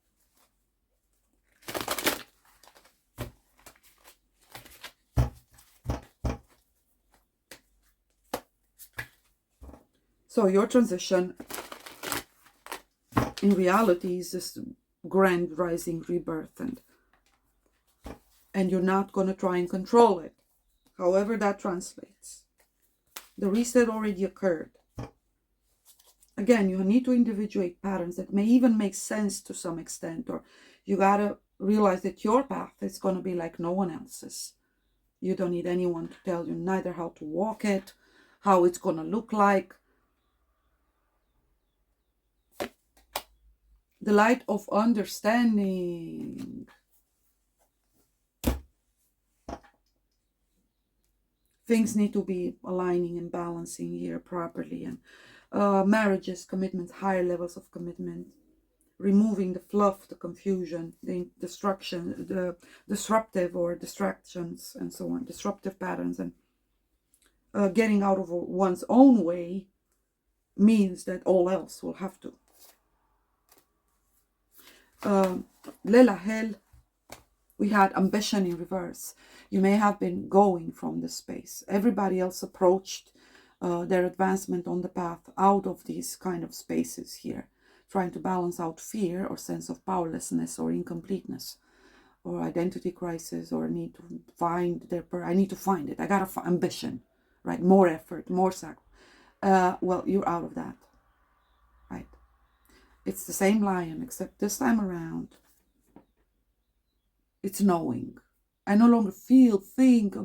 So your transition in reality is this grand rising rebirth, and you're not going to try and control it, however that translates. The reset already occurred. Again, you need to individuate patterns that may even make sense to some extent, or you got to realize that your path is going to be like no one else's. You don't need anyone to tell you neither how to walk it, how it's going to look like. The light of understanding. Things need to be aligning and balancing here properly. And marriages, commitments, higher levels of commitment. Removing the fluff, the confusion, the destruction, the disruptive or distractions and so on. Disruptive patterns. And getting out of one's own way means that all else will have to. Lelahel, we had ambition in reverse. You may have been going from this space. Everybody else approached their advancement on the path out of these kind of spaces here, trying to balance out fear or sense of powerlessness or incompleteness or identity crisis or need to find I need to find it. I got to ambition, right? More effort, more sacrifice. Well, you're out of that, right? It's the same lion, except this time around, it's knowing. I no longer feel, think,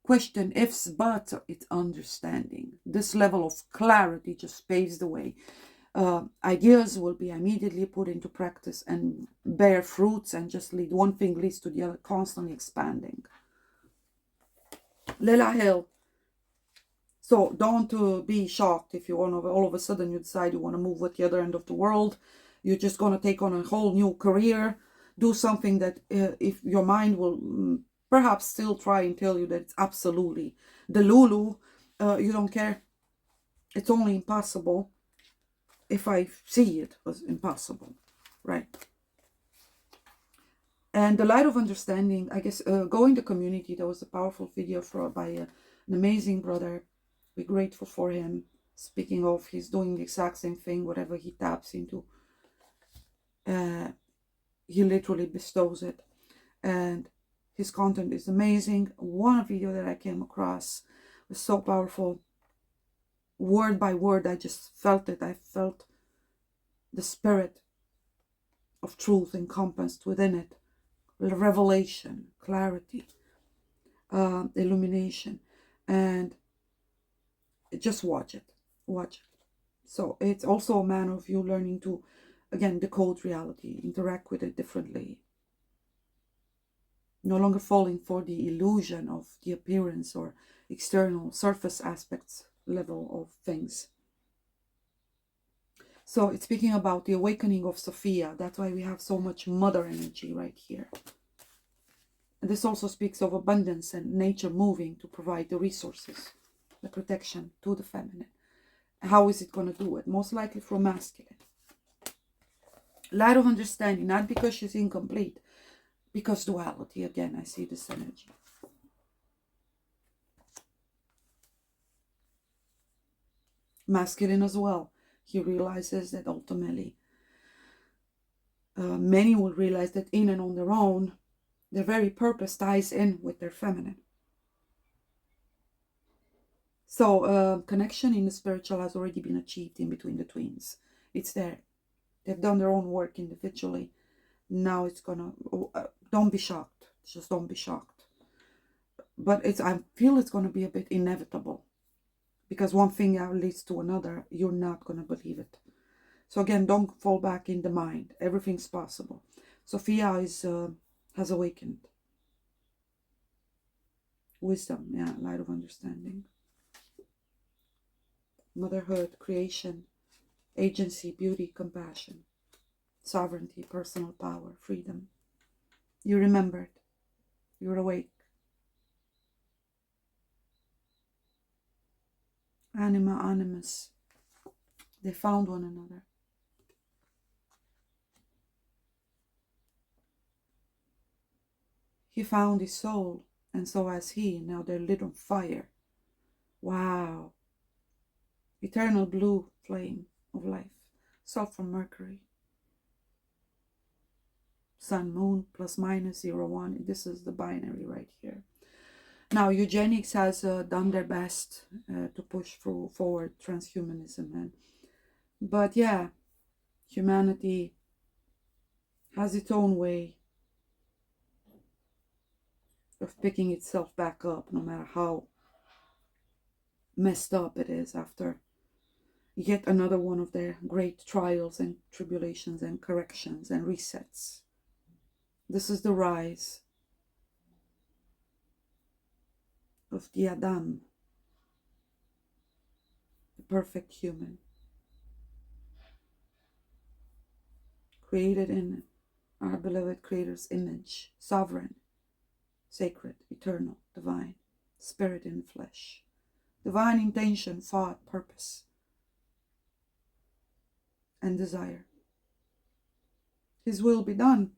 question, ifs, buts. It's understanding. This level of clarity just paves the way. Ideas will be immediately put into practice and bear fruits, and just lead. One thing leads to the other, constantly expanding. Lelahel. So don't be shocked if you want to, all of a sudden you decide you want to move at the other end of the world. You're just going to take on a whole new career, do something that if your mind will perhaps still try and tell you that it's absolutely the Lulu, you don't care. It's only impossible if I see it as impossible, right? And the light of understanding, I guess, going to community, there was a powerful video by an amazing brother. We're grateful for him. Speaking of, he's doing the exact same thing, whatever he taps into. He literally bestows it, and his content is amazing. One video that I came across was so powerful. Word by word, I just felt it. I felt the spirit of truth encompassed within it. Revelation, clarity, illumination. And just watch it. Watch it. So it's also a matter of you learning to, again, decode reality, interact with it differently. No longer falling for the illusion of the appearance or external surface aspects level of things. So it's speaking about the awakening of Sophia. That's why we have so much mother energy right here. And this also speaks of abundance and nature moving to provide the resources, the protection to the feminine. How is it going to do it? Most likely from masculine. Light of understanding, not because she's incomplete, because duality. Again, I see this energy. Masculine as well. He realizes that ultimately many will realize that in and on their own, their very purpose ties in with their feminine. So connection in the spiritual has already been achieved in between the twins. It's there. They've done their own work individually. Now it's gonna, don't be shocked. Just don't be shocked. But I feel it's gonna be a bit inevitable. Because one thing leads to another. You're not gonna believe it. So again, don't fall back in the mind. Everything's possible. Sophia has awakened. Wisdom, yeah, light of understanding. Motherhood, creation, agency, beauty, compassion, sovereignty, personal power, freedom. You remembered. You're awake. Anima, animus. They found one another. He found his soul, and so has he. Now they're lit on fire. Wow. Eternal blue flame of life. Salt from Mercury. Sun, moon, plus minus 0, 1. This is the binary right here. Now, eugenics has done their best to push forward transhumanism. But yeah, humanity has its own way of picking itself back up, no matter how messed up it is after yet another one of their great trials and tribulations and corrections and resets. This is the rise of the Adam, the perfect human, created in our beloved Creator's image, sovereign, sacred, eternal, divine, spirit in flesh, divine intention, thought, purpose, and desire. His will be done.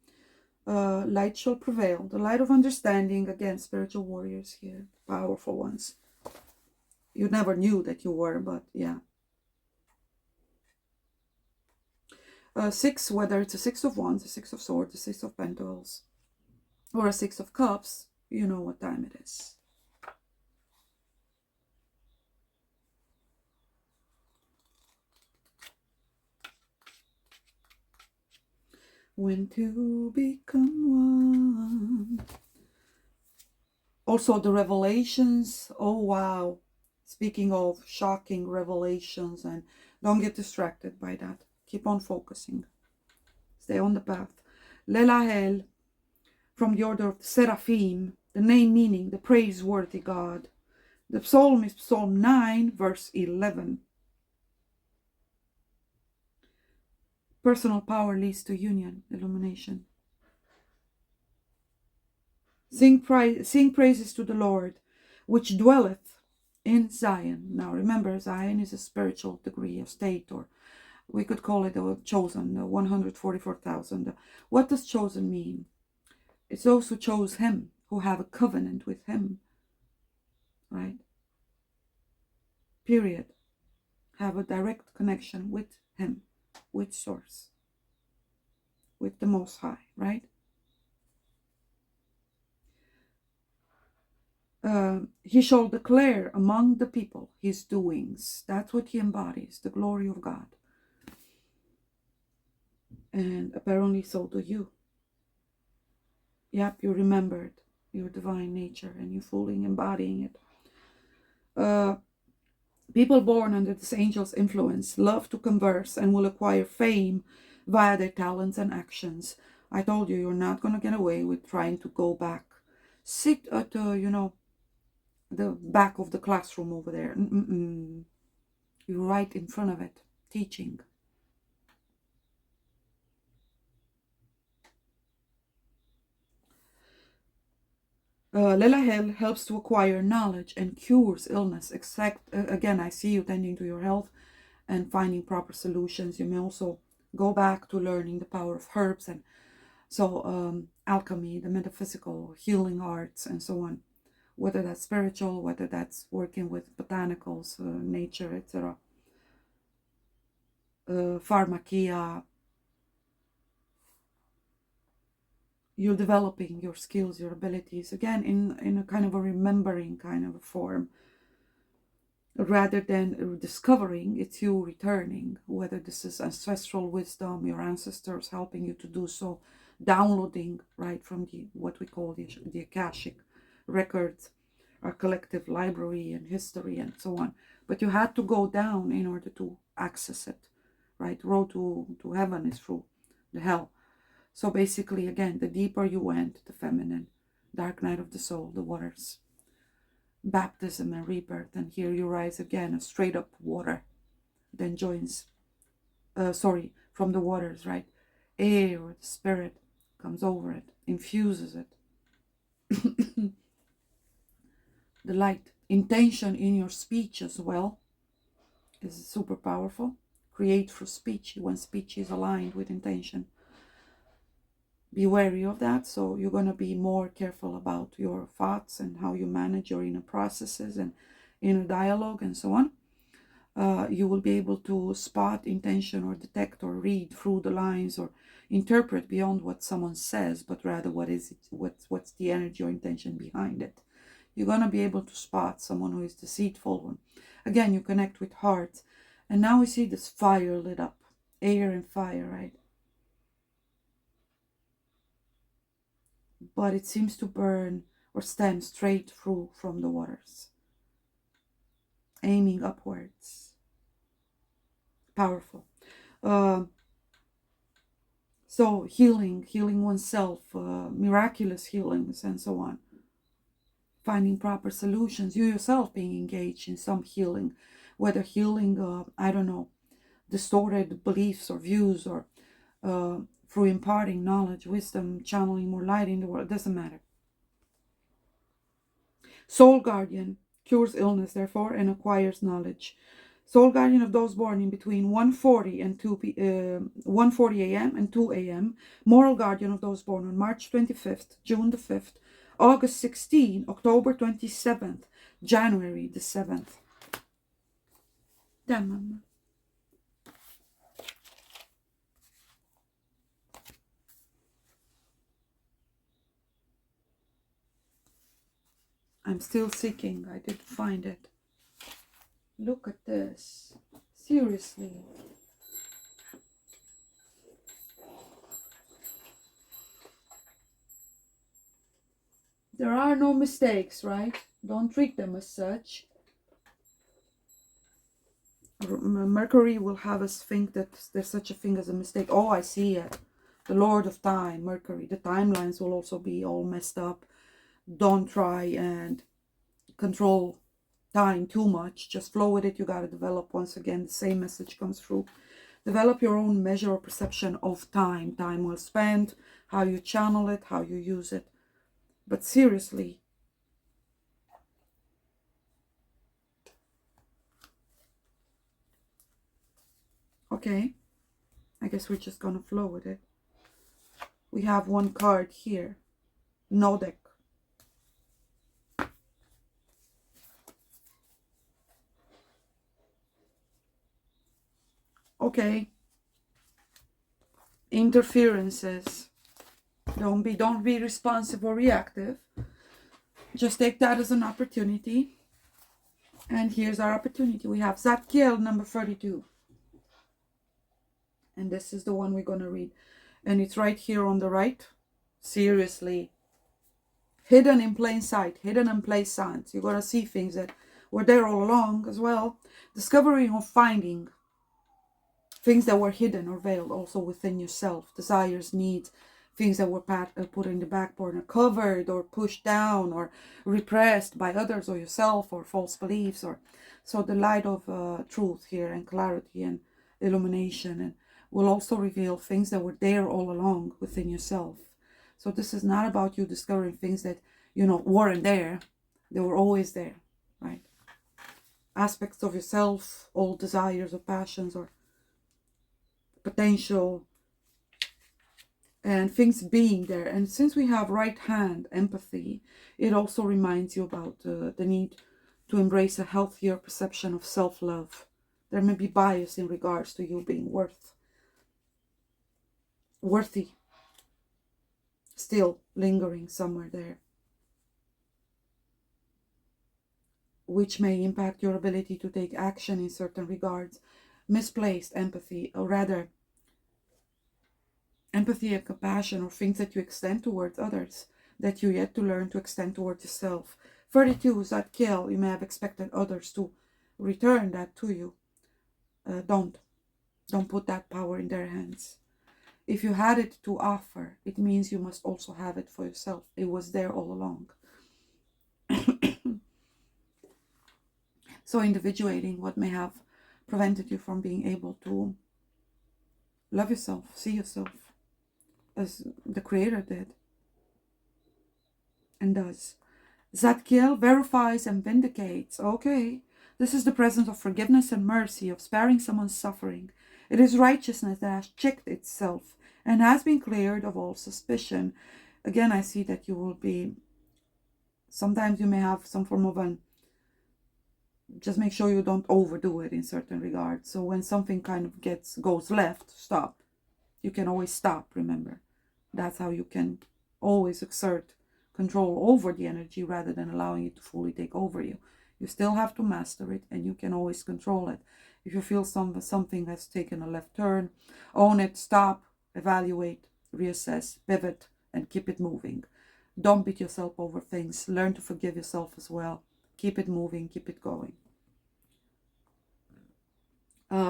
Light shall prevail. The light of understanding, again, spiritual warriors here, powerful ones. You never knew that you were, but yeah. 6, whether it's a 6 of Wands, a 6 of Swords, a 6 of Pentacles, or a 6 of Cups, you know what time it is. When two become one. Also the revelations. Oh wow. Speaking of shocking revelations, and don't get distracted by that. Keep on focusing. Stay on the path. Lelahel, from the order of the Seraphim, the name meaning the praiseworthy God. The psalm is Psalm 9, verse 11. Personal power leads to union, illumination. Sing praises to the Lord, which dwelleth in Zion. Now remember, Zion is a spiritual degree, a state, or we could call it a chosen, 144,000. What does chosen mean? It's those who chose him, who have a covenant with him, right? Period. Have a direct connection with him, with source. with the Most High, right? He shall declare among the people his doings. That's what he embodies, the glory of God. And apparently so do you. Yep, you remembered your divine nature and you're fully embodying it. People born under this angel's influence love to converse and will acquire fame via their talents and actions. I told you, you're not going to get away with trying to go back. Sit at, the back of the classroom over there. You're right in front of it, teaching. Lelahel helps to acquire knowledge and cures illness. Again, I see you tending to your health and finding proper solutions. You may also go back to learning the power of herbs and so alchemy, the metaphysical, healing arts, and so on. Whether that's spiritual, whether that's working with botanicals, nature, etc. Pharmakia. You're developing your skills, your abilities, again, in a kind of a remembering kind of a form. Rather than discovering, it's you returning, whether this is ancestral wisdom, your ancestors helping you to do so, downloading right from the what we call the Akashic records, our collective library and history and so on. But you had to go down in order to access it, right? Road to heaven is through the hell. So basically, again, the deeper you went, the feminine, dark night of the soul, the waters, baptism and rebirth, and here you rise again, a straight up water, then joins, from the waters, right? Air or the spirit comes over it, infuses it. The light, intention in your speech as well is super powerful. Create through speech when speech is aligned with intention. Be wary of that. So you're going to be more careful about your thoughts and how you manage your inner processes and inner dialogue and so on. You will be able to spot intention or detect or read through the lines or interpret beyond what someone says, but rather what is it, what's the energy or intention behind it. You're going to be able to spot someone who is deceitful. Again, you connect with heart. And now we see this fire lit up. Air and fire, right? But it seems to burn or stem straight through from the waters, aiming upwards. Powerful. So healing oneself, miraculous healings and so on. Finding proper solutions, you yourself being engaged in some healing, whether healing, distorted beliefs or views, or through imparting knowledge, wisdom, channeling more light in the world, doesn't matter. Soul guardian cures illness, therefore, and acquires knowledge. Soul guardian of those born in between 1:40 and 1:40 a.m. and 2 a.m. Moral guardian of those born on March 25th, June the 5th, August 16, October 27th, January the 7th. Damn, Mama. I'm still seeking. I didn't find it. Look at this. Seriously. There are no mistakes, right? Don't treat them as such. Mercury will have us think that there's such a thing as a mistake. Oh, I see it. The Lord of Time, Mercury. The timelines will also be all messed up. Don't try and control time too much. Just flow with it. You got to develop, once again, the same message comes through. Develop your own measure or perception of time. Time well spent, how you channel it, how you use it. But seriously, okay, I guess we're just gonna flow with it. We have one card here, no deck. Okay, interferences. Don't be responsive or reactive. Just take that as an opportunity. And here's our opportunity. We have Zadkiel number 32. And this is the one we're going to read. And it's right here on the right. Seriously. Hidden in plain sight. Hidden in plain sight. You're going to see things that were there all along as well. Discovering or finding things that were hidden or veiled also within yourself. Desires, needs, things that were put in the back burner, covered or pushed down or repressed by others or yourself, or false beliefs. Or so the light of truth here and clarity and illumination, and will also reveal things that were there all along within yourself. So this is not about you discovering things that, you know, weren't there. They were always there, right? Aspects of yourself, old desires or passions or potential, and things being there. And since we have right hand empathy, it also reminds you about the need to embrace a healthier perception of self-love. There may be bias in regards to you being worthy, still lingering somewhere there, which may impact your ability to take action in certain regards. Misplaced empathy, or rather empathy and compassion, or things that you extend towards others that you yet to learn to extend towards yourself. 32 is that kill. You may have expected others to return that to you. Don't put that power in their hands. If you had it to offer, it means you must also have it for yourself. It was there all along. So individuating what may have prevented you from being able to love yourself, see yourself as the Creator did and does. Zadkiel verifies and vindicates. Okay, this is the presence of forgiveness and mercy, of sparing someone's suffering. It is righteousness that has checked itself and has been cleared of all suspicion. Again, I see that you will be, sometimes you may have some form of just make sure you don't overdo it in certain regards. So when something kind of goes left, stop. You can always stop, remember. That's how you can always exert control over the energy rather than allowing it to fully take over you. You still have to master it, and you can always control it. If you feel something has taken a left turn, own it, stop, evaluate, reassess, pivot, and keep it moving. Don't beat yourself over things. Learn to forgive yourself as well. Keep it moving, keep it going.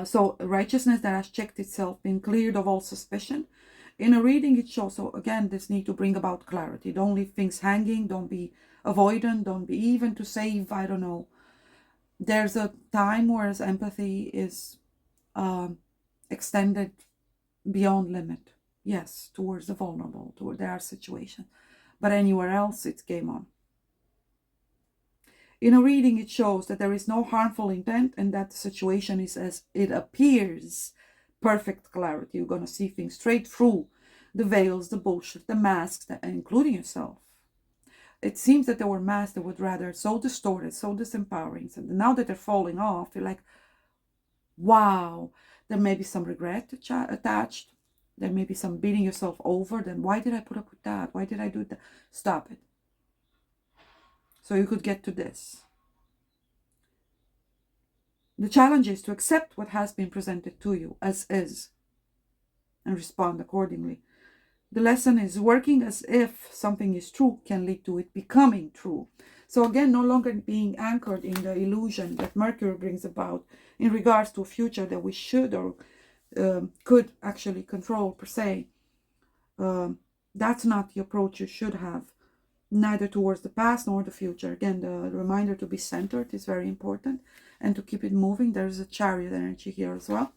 So righteousness that has checked itself, been cleared of all suspicion. In a reading, it shows, so again, this need to bring about clarity. Don't leave things hanging. Don't be avoidant. Don't be even to save, I don't know. There's a time where empathy is extended beyond limit. Yes, towards the vulnerable, toward their situation. But anywhere else, it's game on. In a reading, it shows that there is no harmful intent and that the situation is as it appears. Perfect clarity. You're going to see things straight through the veils, the bullshit, the masks, including yourself. It seems that there were masks that would rather so distorted, so disempowering. So now that they're falling off, you're like, wow. There may be some regret attached. There may be some beating yourself over. Then why did I put up with that? Why did I do that? Stop it. So you could get to this. The challenge is to accept what has been presented to you as is and respond accordingly. The lesson is working as if something is true can lead to it becoming true. So again, no longer being anchored in the illusion that Mercury brings about in regards to a future that we should or could actually control per se. That's not the approach you should have. Neither towards the past nor the future. Again, the reminder to be centered is very important and to keep it moving. There's a chariot energy here as well.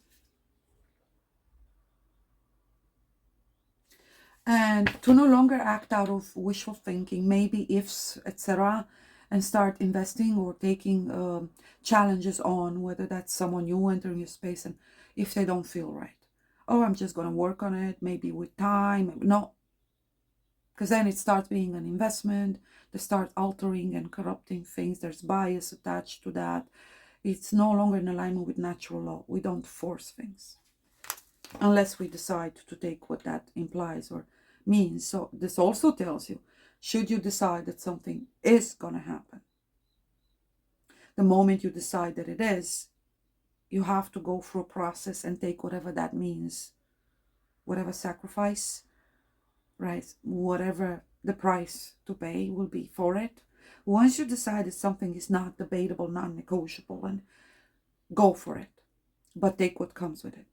And to no longer act out of wishful thinking, maybe ifs, etc., and start investing or taking challenges on, whether that's someone new entering your space and if they don't feel right. Oh, I'm just going to work on it, maybe with time. No. Because then it starts being an investment. They start altering and corrupting things. There's bias attached to that. It's no longer in alignment with natural law. We don't force things. unless we decide to take what that implies or means. So this also tells you, should you decide that something is going to happen, the moment you decide that it is, you have to go through a process and take whatever that means, whatever sacrifice, right? Whatever the price to pay will be for it. Once you decide that something is not debatable, non-negotiable, and go for it, but take what comes with it.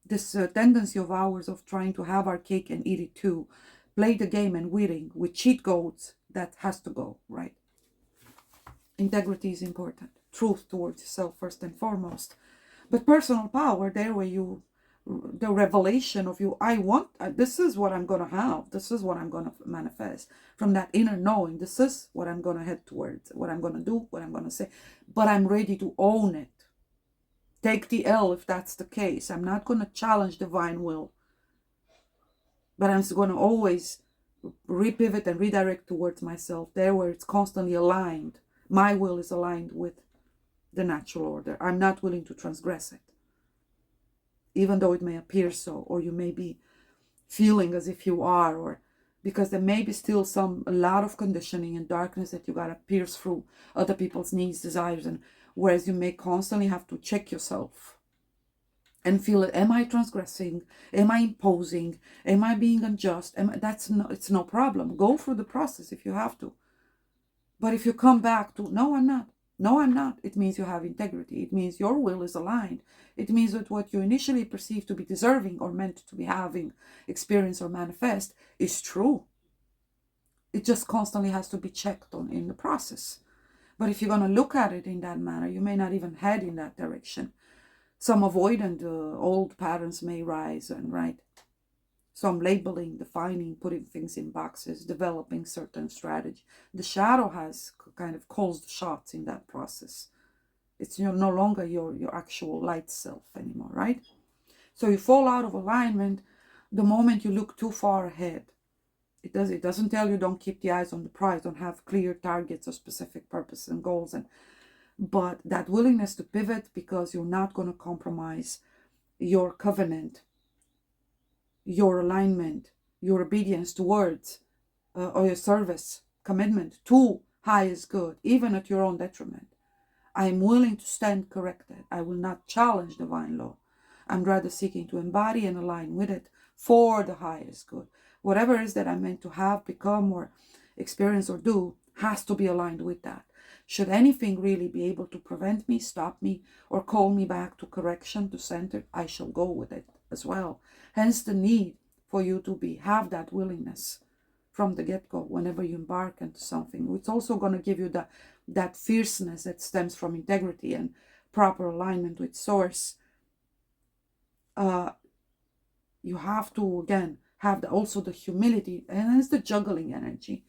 This tendency of ours of trying to have our cake and eat it too, play the game and winning with cheat codes, that has to go, right? Integrity is important. Truth towards yourself first and foremost. But personal power, there where you, the revelation of you, I want, this is what I'm going to have. This is what I'm going to manifest. From that inner knowing, this is what I'm going to head towards, what I'm going to do, what I'm going to say. But I'm ready to own it. Take the L if that's the case. I'm not going to challenge divine will. But I'm going to always repivot and redirect towards myself, there where it's constantly aligned. My will is aligned with the natural order. I'm not willing to transgress it. Even though it may appear so, or you may be feeling as if you are, or because there may be still a lot of conditioning and darkness that you got to pierce through other people's needs, desires, and whereas you may constantly have to check yourself and feel it. Am I transgressing? Am I imposing? Am I being unjust? It's no problem. Go through the process if you have to. But if you come back to, no, I'm not. No, I'm not. It means you have integrity. It means your will is aligned. It means that what you initially perceive to be deserving or meant to be having, experience or manifest is true. It just constantly has to be checked on in the process. But if you're going to look at it in that manner, you may not even head in that direction. Some avoidant old patterns may rise, and right. Some labeling, defining, putting things in boxes, developing certain strategy. The shadow has kind of calls the shots in that process. It's no longer your actual light self anymore, right? So you fall out of alignment the moment you look too far ahead. It doesn't tell you don't keep the eyes on the prize, don't have clear targets or specific purposes and goals, but that willingness to pivot because you're not going to compromise your covenant, your alignment, your obedience towards, or your service, commitment to highest good, even at your own detriment. I am willing to stand corrected. I will not challenge divine law. I'm rather seeking to embody and align with it for the highest good. Whatever it is that I'm meant to have, become, or experience, or do has to be aligned with that. Should anything really be able to prevent me, stop me, or call me back to correction, to center, I shall go with it as well. Hence the need for you to have that willingness from the get-go whenever you embark into something. It's also going to give you that fierceness that stems from integrity and proper alignment with source. You have to, again, have also the humility, and it's the juggling energy,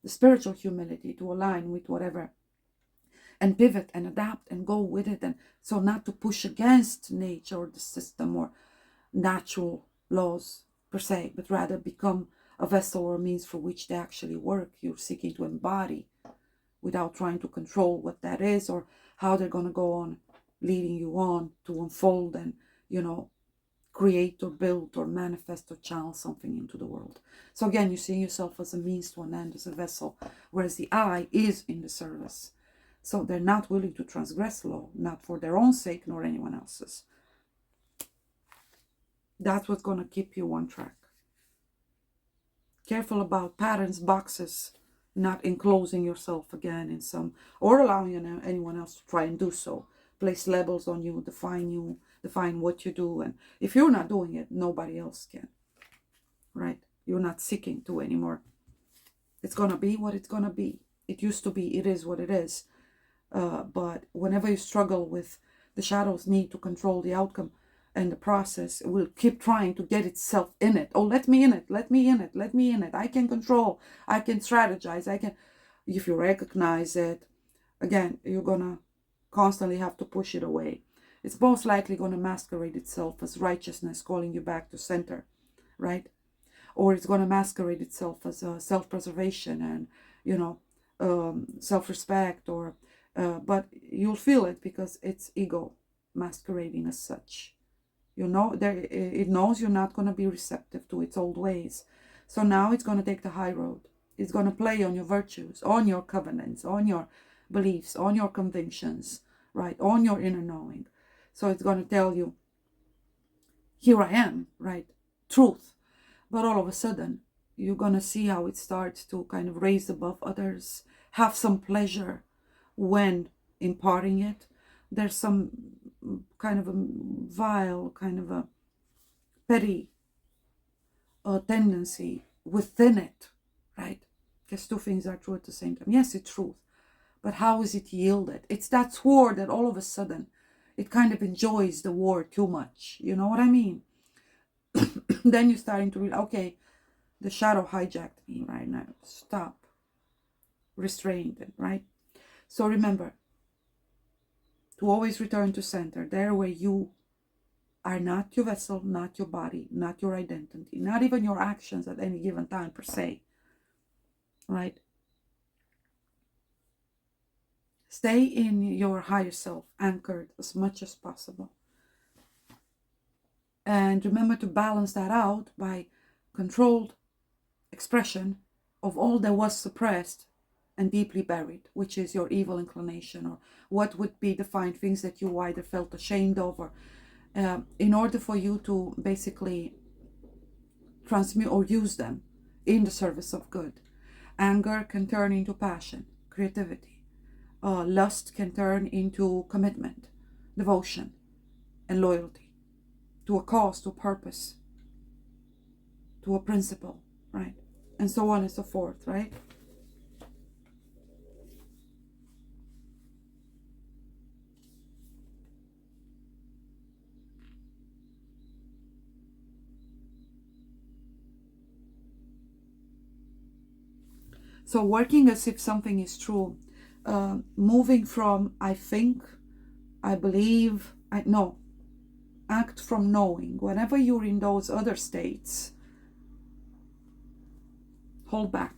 the spiritual humility to align with whatever and pivot and adapt and go with it. And so not to push against nature or the system or natural laws per se, but rather become a vessel or a means for which they actually work. You're seeking to embody without trying to control what that is or how they're going to go on leading you on to unfold and, create or build or manifest or channel something into the world. So again, you're seeing yourself as a means to an end, as a vessel, whereas the I is in the service. So they're not willing to transgress law, not for their own sake nor anyone else's. That's what's going to keep you on track. Careful about patterns, boxes, not enclosing yourself again in some, or allowing anyone else to try and do so. Place labels on you, define what you do. And if you're not doing it, nobody else can. Right? You're not seeking to anymore. It's going to be what it's going to be. It used to be, it is what it is. But whenever you struggle with the shadow's need to control the outcome and the process, it will keep trying to get itself in it. Oh, let me in it, let me in it, let me in it. I can control, I can strategize, I can. If you recognize it, again, you're going to constantly have to push it away. It's most likely going to masquerade itself as righteousness, calling you back to center, right? Or it's going to masquerade itself as self-preservation and, self-respect, or but you'll feel it because it's ego masquerading as such. You know, it knows you're not going to be receptive to its old ways. So now it's going to take the high road. It's going to play on your virtues, on your covenants, on your beliefs, on your convictions, right? On your inner knowing. So it's going to tell you, here I am, right? Truth. But all of a sudden, you're going to see how it starts to kind of raise above others, have some pleasure when imparting it. There's some kind of a vile, kind of a petty tendency within it, right? Because two things are true at the same time. Yes, it's truth, but how is it yielded? It's that sword that all of a sudden it kind of enjoys the war too much. You know what I mean? Then you're starting to realize, okay, the shadow hijacked me right now. Stop. Restrain it, right? So remember to always return to center, there where you are not your vessel, not your body, not your identity, not even your actions at any given time per se, right? Stay in your higher self, anchored as much as possible. And remember to balance that out by controlled expression of all that was suppressed and deeply buried, which is your evil inclination, or what would be defined things that you either felt ashamed of, or in order for you to basically transmute or use them in the service of good. Anger can turn into passion, creativity. Lust can turn into commitment, devotion, and loyalty to a cause, to a purpose, to a principle, right? And so on and so forth, right? So working as if something is true, moving from I think, I believe, I know, act from knowing. Whenever you're in those other states, hold back.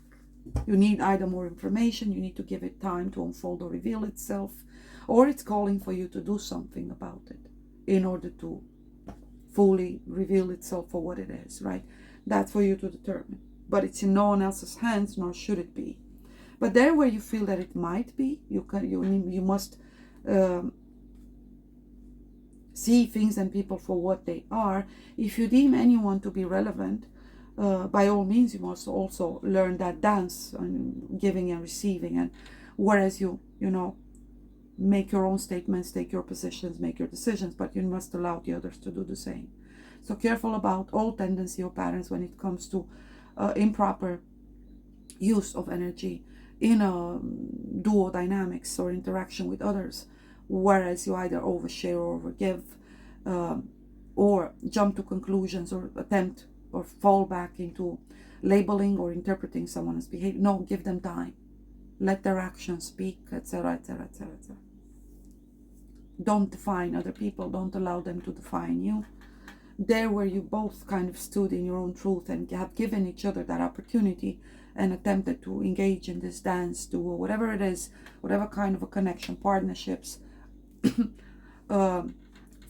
You need either more information, you need to give it time to unfold or reveal itself, or it's calling for you to do something about it in order to fully reveal itself for what it is, right? That's for you to determine. But it's in no one else's hands, nor should it be. But there where you feel that it might be, you must see things and people for what they are. If you deem anyone to be relevant, by all means, you must also learn that dance and giving and receiving. And whereas you make your own statements, take your positions, make your decisions, but you must allow the others to do the same. So careful about all tendency or patterns when it comes to improper use of energy in a dual dynamics or interaction with others, whereas you either overshare or overgive, or jump to conclusions, or attempt or fall back into labeling or interpreting someone's behavior. No, give them time. Let their actions speak, etc., etc., etc., etc. Don't define other people. Don't allow them to define you. There where you both kind of stood in your own truth and have given each other that opportunity and attempted to engage in this dance, do whatever it is, whatever kind of a connection, partnerships,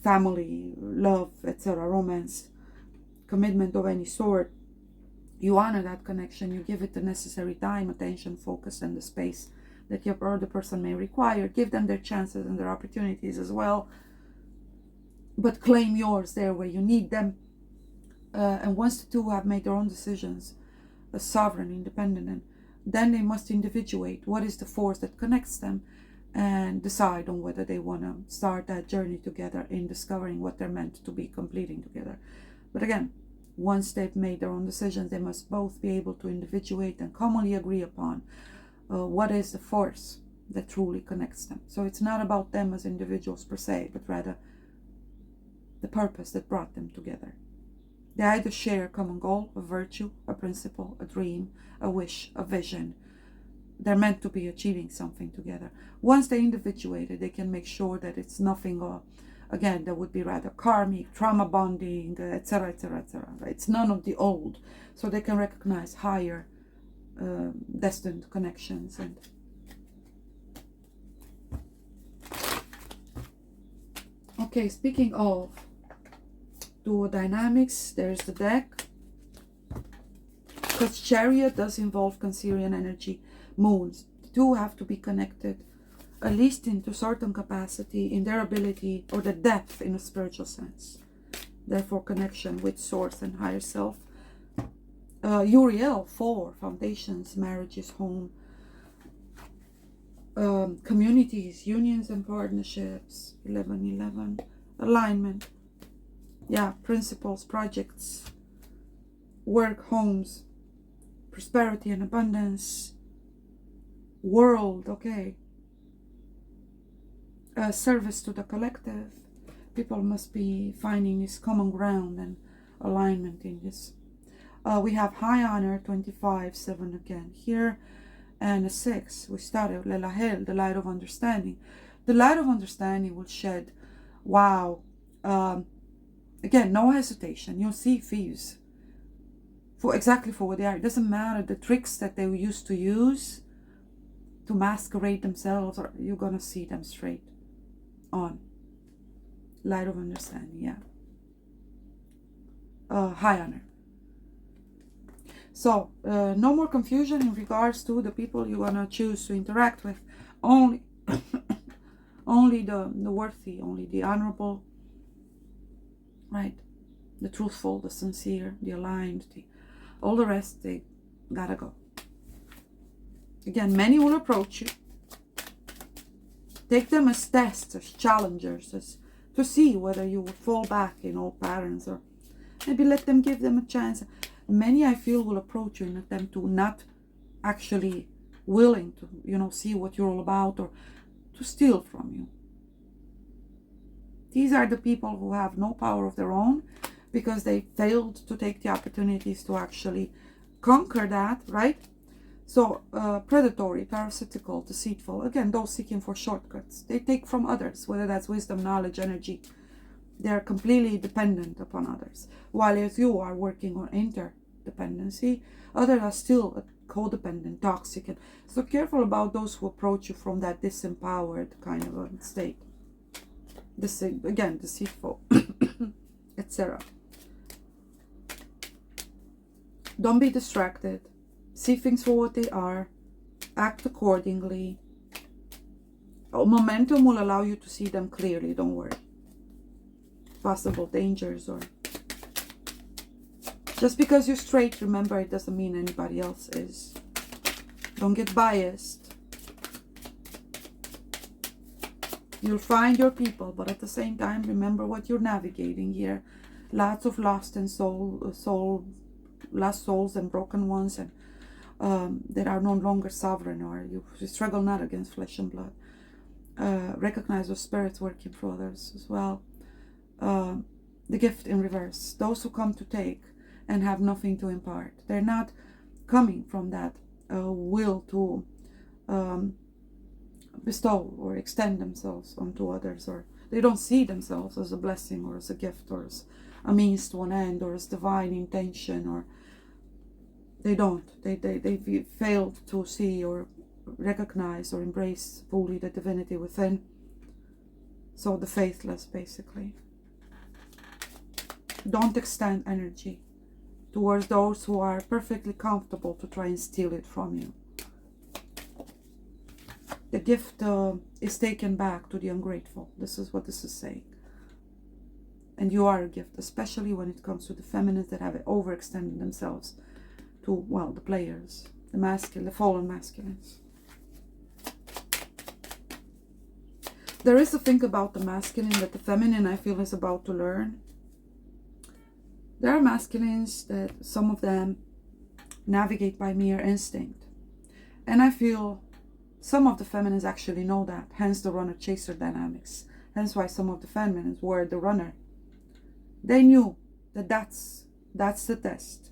family, love, etc., romance, commitment of any sort, you honor that connection, you give it the necessary time, attention, focus, and the space that your other person may require. Give them their chances and their opportunities as well, but claim yours there where you need them. And once the two have made their own decisions, sovereign, independent, and then they must individuate what is the force that connects them and decide on whether they want to start that journey together in discovering what they're meant to be completing together. But again, once they've made their own decisions, they must both be able to individuate and commonly agree upon what is the force that truly connects them. So it's not about them as individuals per se, but rather the purpose that brought them together. They either share a common goal, a virtue, a principle, a dream, a wish, a vision. They're meant to be achieving something together. Once they individuated, they can make sure that it's nothing, again, that would be rather karmic, trauma bonding, etc., etc., etc. It's none of the old. So they can recognize higher destined connections. And okay, speaking of dual dynamics. There's the deck. Because Chariot does involve Cancerian energy, moons. The two have to be connected, at least into certain capacity in their ability or the depth in a spiritual sense. Therefore, connection with source and higher self. Uriel, 4, foundations, marriages, home, communities, unions and partnerships. 11, alignment. Yeah, principles, projects, work, homes, prosperity and abundance, world, okay. Service to the collective. People must be finding this common ground and alignment in this. We have high honor, 25, 7 again here, and a 6. We started Lelahel, the light of understanding. The light of understanding will shed, wow, again, no hesitation. You'll see thieves exactly for what they are. It doesn't matter the tricks that they used to use to masquerade themselves, or you're gonna see them straight on. Light of understanding, yeah. High honor. So no more confusion in regards to the people you're gonna choose to interact with. Only only the worthy, only the honorable, right? The truthful, the sincere, the aligned, all the rest, they gotta go. Again, many will approach you. Take them as tests, as challengers, to see whether you will fall back in old patterns, or maybe let them, give them a chance. Many, I feel, will approach you in an attempt to not actually willing to, see what you're all about, or to steal from you. These are the people who have no power of their own, because they failed to take the opportunities to actually conquer that, right? So, predatory, parasitical, deceitful, again, those seeking for shortcuts. They take from others, whether that's wisdom, knowledge, energy. They're completely dependent upon others. While if you are working on interdependency, others are still codependent, toxic. And so careful about those who approach you from that disempowered kind of a state. This, again, deceitful, etc. Don't be distracted. See things for what they are. Act accordingly. Momentum will allow you to see them clearly, don't worry. Possible dangers, or just because you're straight, remember, it doesn't mean anybody else is. Don't get biased. You'll find your people, but at the same time, remember what you're navigating here. Lots of lost and lost souls and broken ones, and that are no longer sovereign, or you struggle not against flesh and blood. Recognize the spirits working for others as well. The gift in reverse. Those who come to take and have nothing to impart. They're not coming from that will to bestow or extend themselves onto others, or they don't see themselves as a blessing or as a gift or as a means to an end or as divine intention, or they don't. They failed to see or recognize or embrace fully the divinity within. So the faithless, basically. Don't extend energy towards those who are perfectly comfortable to try and steal it from you. The gift is taken back to the ungrateful. This is what this is saying. And you are a gift, especially when it comes to the feminines that have overextended themselves to, well, the players, the masculine, the fallen masculines. There is a thing about the masculine that the feminine, I feel, is about to learn. There are masculines that some of them navigate by mere instinct. And I feel some of the feminines actually know that, hence the runner-chaser dynamics. Hence why some of the feminines were the runner. They knew that that's the test.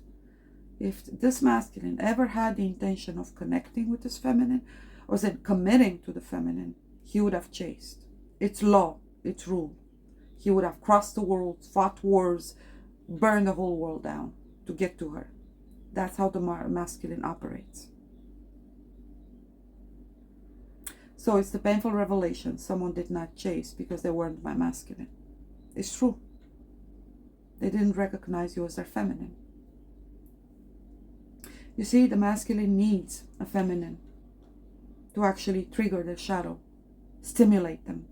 If this masculine ever had the intention of connecting with this feminine, or said committing to the feminine, he would have chased. It's law, it's rule. He would have crossed the world, fought wars, burned the whole world down to get to her. That's how the masculine operates. So it's the painful revelation. Someone did not chase because they weren't my masculine. It's true. They didn't recognize you as their feminine. You see, the masculine needs a feminine to actually trigger their shadow, stimulate them.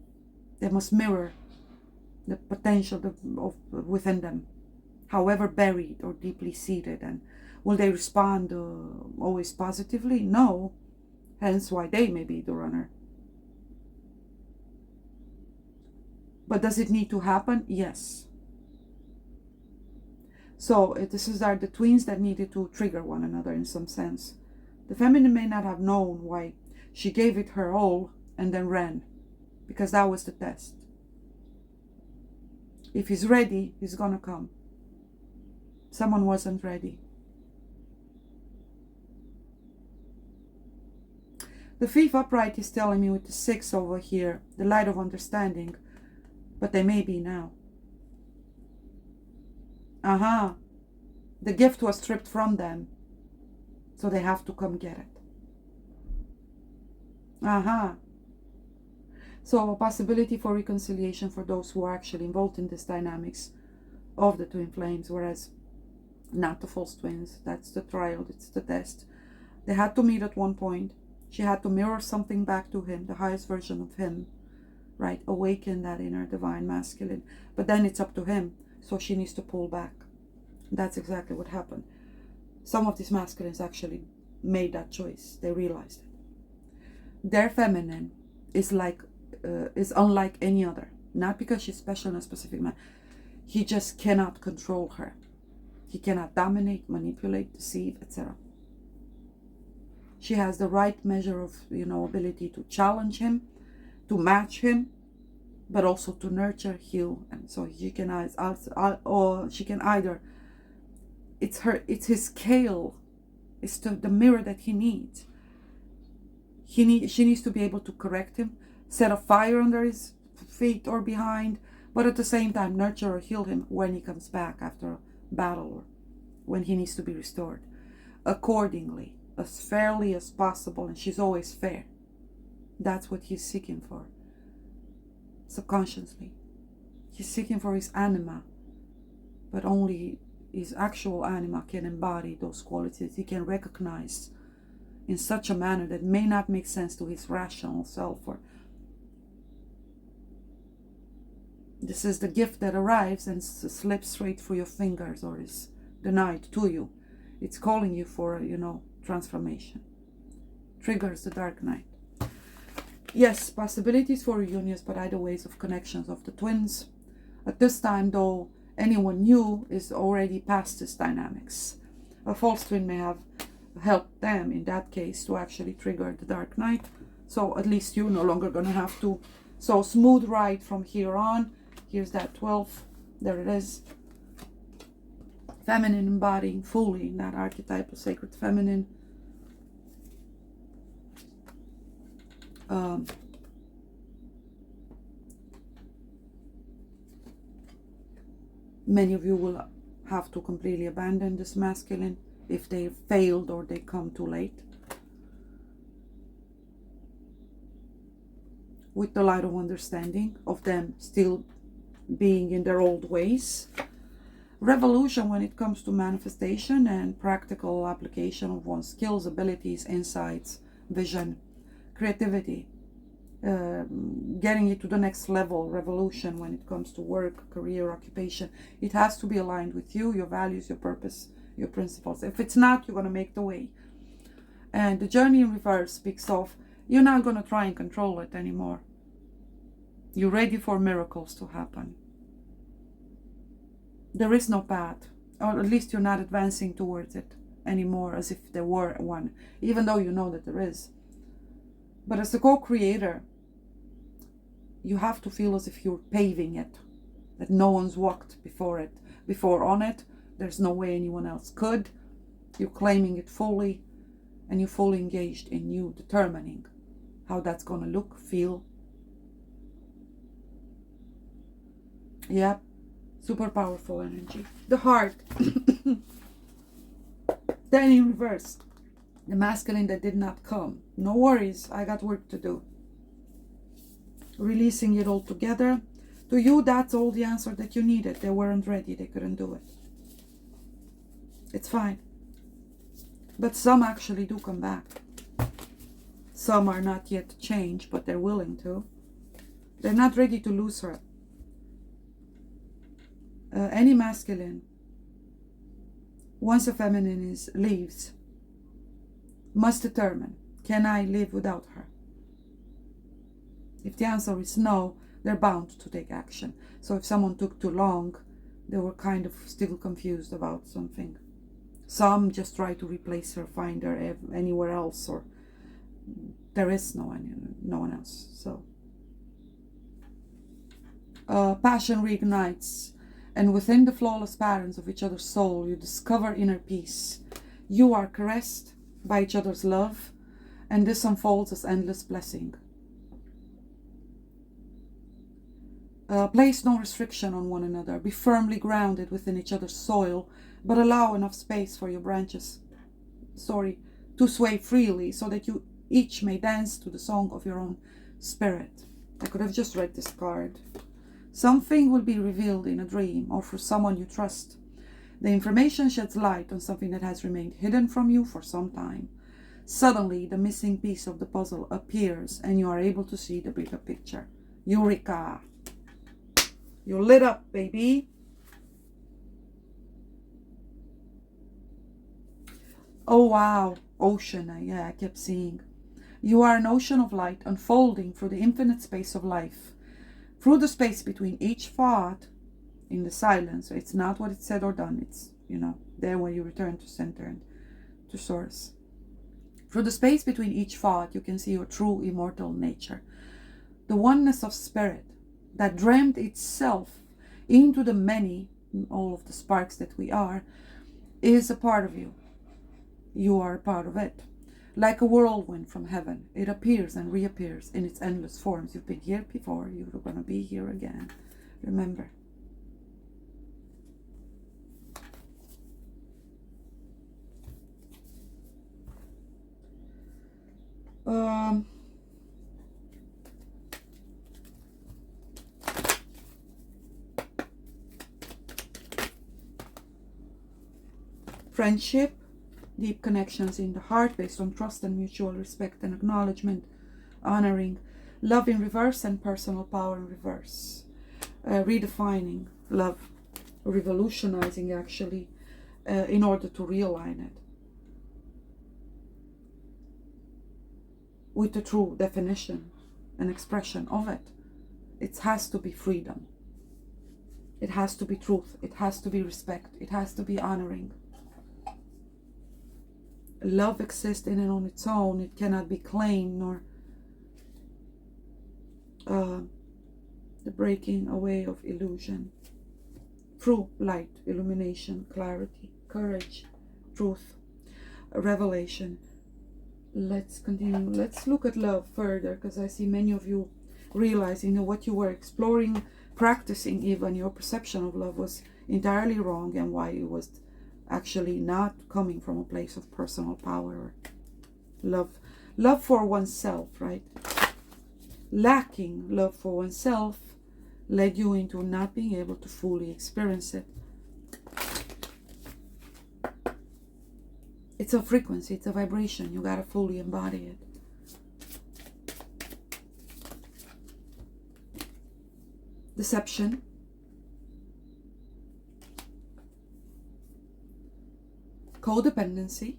They must mirror the potential within them, however buried or deeply seated. And will they respond always positively? No. Hence why they may be the runner. But does it need to happen? Yes. So these are the twins that needed to trigger one another in some sense. The feminine may not have known why she gave it her all and then ran, because that was the test. If he's ready, he's gonna come. Someone wasn't ready. The fifth upright is telling me with the 6 over here, the light of understanding, but they may be now. The gift was stripped from them, so they have to come get it. So a possibility for reconciliation for those who are actually involved in this dynamics of the twin flames, whereas not the false twins. That's the trial, it's the test. They had to meet at one point. She had to mirror something back to him, the highest version of him, right? Awaken that inner divine masculine. But then it's up to him, so she needs to pull back. That's exactly what happened. Some of these masculines actually made that choice. They realized it. Their feminine is unlike any other. Not because she's special in a specific man. He just cannot control her. He cannot dominate, manipulate, deceive, etc. She has the right measure of, ability to challenge him, to match him, but also to nurture, heal, and so she can either. It's his scale. It's the mirror that he needs. She needs to be able to correct him, set a fire under his feet or behind, but at the same time nurture or heal him when he comes back after a battle or when he needs to be restored. Accordingly, as fairly as possible, and she's always fair. That's what he's seeking for. Subconsciously. He's seeking for his anima, but only his actual anima can embody those qualities. He can recognize in such a manner that may not make sense to his rational self. Or this is the gift that arrives and slips straight through your fingers, or is denied to you. It's calling you for, transformation. Triggers the dark night. Yes, possibilities for reunions, but either ways of connections of the twins. At this time, though, anyone new is already past this dynamics. A false twin may have helped them in that case to actually trigger the dark night. So at least you're no longer going to have to. So smooth ride from here on. Here's that 12. There it is. Feminine embodying fully in that archetype of sacred feminine. Many of you will have to completely abandon this masculine if they failed or they come too late. With the light of understanding of them still being in their old ways. Revolution when it comes to manifestation and practical application of one's skills, abilities, insights, vision, creativity. Getting it to the next level. Revolution when it comes to work, career, occupation. It has to be aligned with you, your values, your purpose, your principles. If it's not, you're going to make the way. And the journey in reverse speaks of you're not going to try and control it anymore. You're ready for miracles to happen. There is no path, or at least you're not advancing towards it anymore as if there were one, even though you know that there is. But as a co-creator, you have to feel as if you're paving it, that no one's walked before on it. There's no way anyone else could. You're claiming it fully, and you're fully engaged in you determining how that's going to look, feel. Yep. Super powerful energy. The heart. Then in reverse, the masculine that did not come. No worries, I got work to do. Releasing it all together To you, that's all the answer that you needed. They weren't ready. They couldn't do it. It's fine. But some actually do come back. Some are not yet changed, but they're willing to. They're not ready to lose her. Any masculine, once a feminine leaves, must determine, can I live without her? If the answer is no, they're bound to take action. So if someone took too long, they were kind of still confused about something. Some just try to replace her, find her anywhere else, or there is no one else. So passion reignites, and within the flawless patterns of each other's soul, you discover inner peace. You are caressed by each other's love, and this unfolds as endless blessing. Place no restriction on one another. Be firmly grounded within each other's soil, but allow enough space for your branches, to sway freely, so that you each may dance to the song of your own spirit. I could have just read this card. Something will be revealed in a dream or for someone you trust. The information sheds light on something that has remained hidden from you for some time. Suddenly, the missing piece of the puzzle appears and you are able to see the bigger picture. Eureka! You're lit up, baby. Oh, wow. Ocean. Yeah, I kept seeing. You are an ocean of light unfolding through the infinite space of life. Through the space between each thought in the silence. So it's not what it's said or done. It's, there when you return to center and to source. Through the space between each thought, you can see your true immortal nature. The oneness of spirit that dreamt itself into the many, all of the sparks that we are, is a part of you. You are a part of it. Like a whirlwind from heaven, it appears and reappears in its endless forms. You've been here before, you're going to be here again. Remember. Friendship, deep connections in the heart based on trust and mutual respect and acknowledgement, honoring, love in reverse and personal power in reverse. Redefining love, revolutionizing actually, in order to realign it with the true definition and expression of it. It has to be freedom. It has to be truth. It has to be respect. It has to be honoring. Love exists in and on its own. It cannot be claimed, nor the breaking away of illusion. True light, illumination, clarity, courage, truth, revelation. Let's continue. Let's look at love further, because I see many of you realizing that what you were exploring, practicing even, your perception of love was entirely wrong, and why it was actually not coming from a place of personal power or love for oneself, right? Lacking love for oneself led you into not being able to fully experience it. It's a frequency, it's a vibration. You gotta fully embody it. Deception. Codependency,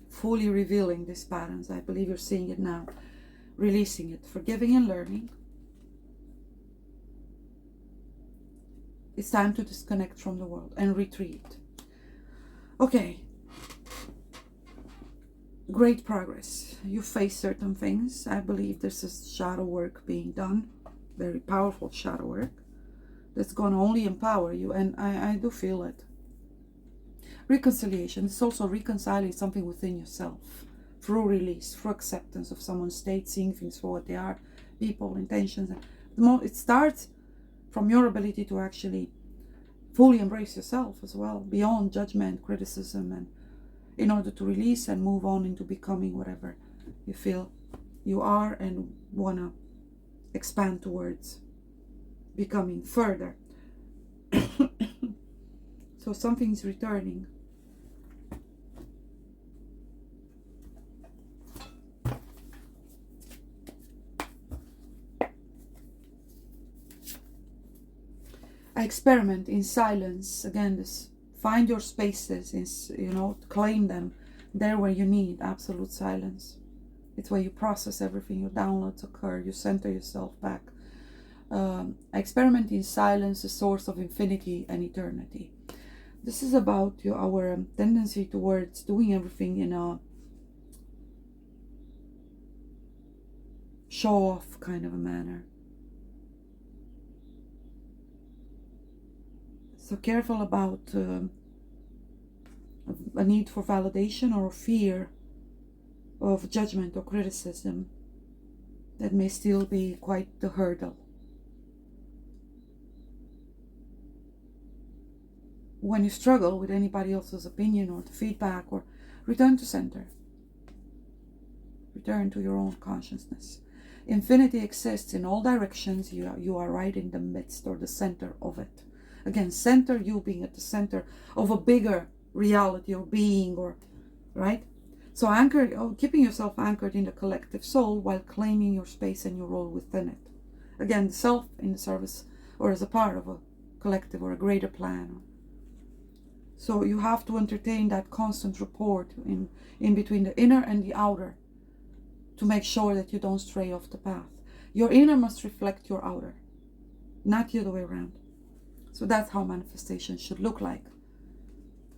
fully revealing these patterns. I believe you're seeing it now. Releasing it, forgiving and learning. It's time to disconnect from the world and retreat. Okay. Great progress. You face certain things. I believe this is shadow work being done. Very powerful shadow work. That's going to only empower you. And I do feel it. Reconciliation is also reconciling something within yourself through release, through acceptance of someone's state, seeing things for what they are, people, intentions. It starts from your ability to actually fully embrace yourself as well, beyond judgment, criticism, and in order to release and move on into becoming whatever you feel you are and want to expand towards. becoming further. So something's returning. I experiment in silence. Again, this find your spaces, claim them there where you need absolute silence. It's where you process everything, your downloads occur, you center yourself back. I experiment in silence, the source of infinity and eternity. This is about our tendency towards doing everything in a show-off kind of a manner. So careful about a need for validation or fear of judgment or criticism. That may still be quite the hurdle. When you struggle with anybody else's opinion or the feedback, or return to center. Return to your own consciousness. Infinity exists in all directions. You are right in the midst or the center of it. Again, center, you being at the center of a bigger reality or being, or right? So keeping yourself anchored in the collective soul while claiming your space and your role within it. Again, the self in the service or as a part of a collective or a greater plan. So you have to entertain that constant rapport in between the inner and the outer to make sure that you don't stray off the path. Your inner must reflect your outer, not the other way around. So that's how manifestation should look like.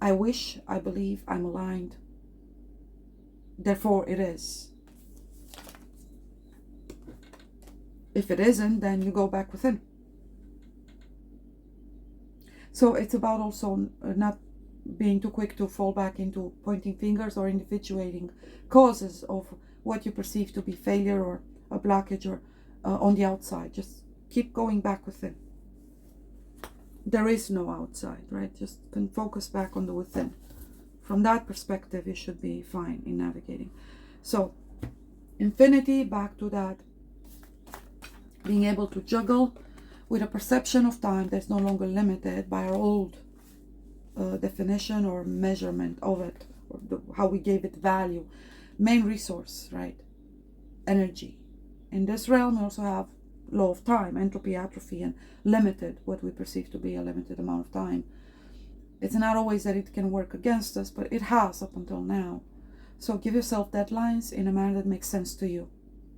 I wish, I believe, I'm aligned. Therefore it is. If it isn't, then you go back within. So it's about also not being too quick to fall back into pointing fingers or individuating causes of what you perceive to be failure or a blockage or on the outside. Just keep going back within. There is no outside, right? Just can focus back on the within. From that perspective, you should be fine in navigating. So, infinity, back to that. Being able to juggle with a perception of time that's no longer limited by our old definition or measurement of it, or how we gave it value. Main resource, right? Energy. In this realm, we also have law of time, entropy, atrophy, and limited, what we perceive to be a limited amount of time. It's not always that it can work against us, but it has up until now. So give yourself deadlines in a manner that makes sense to you,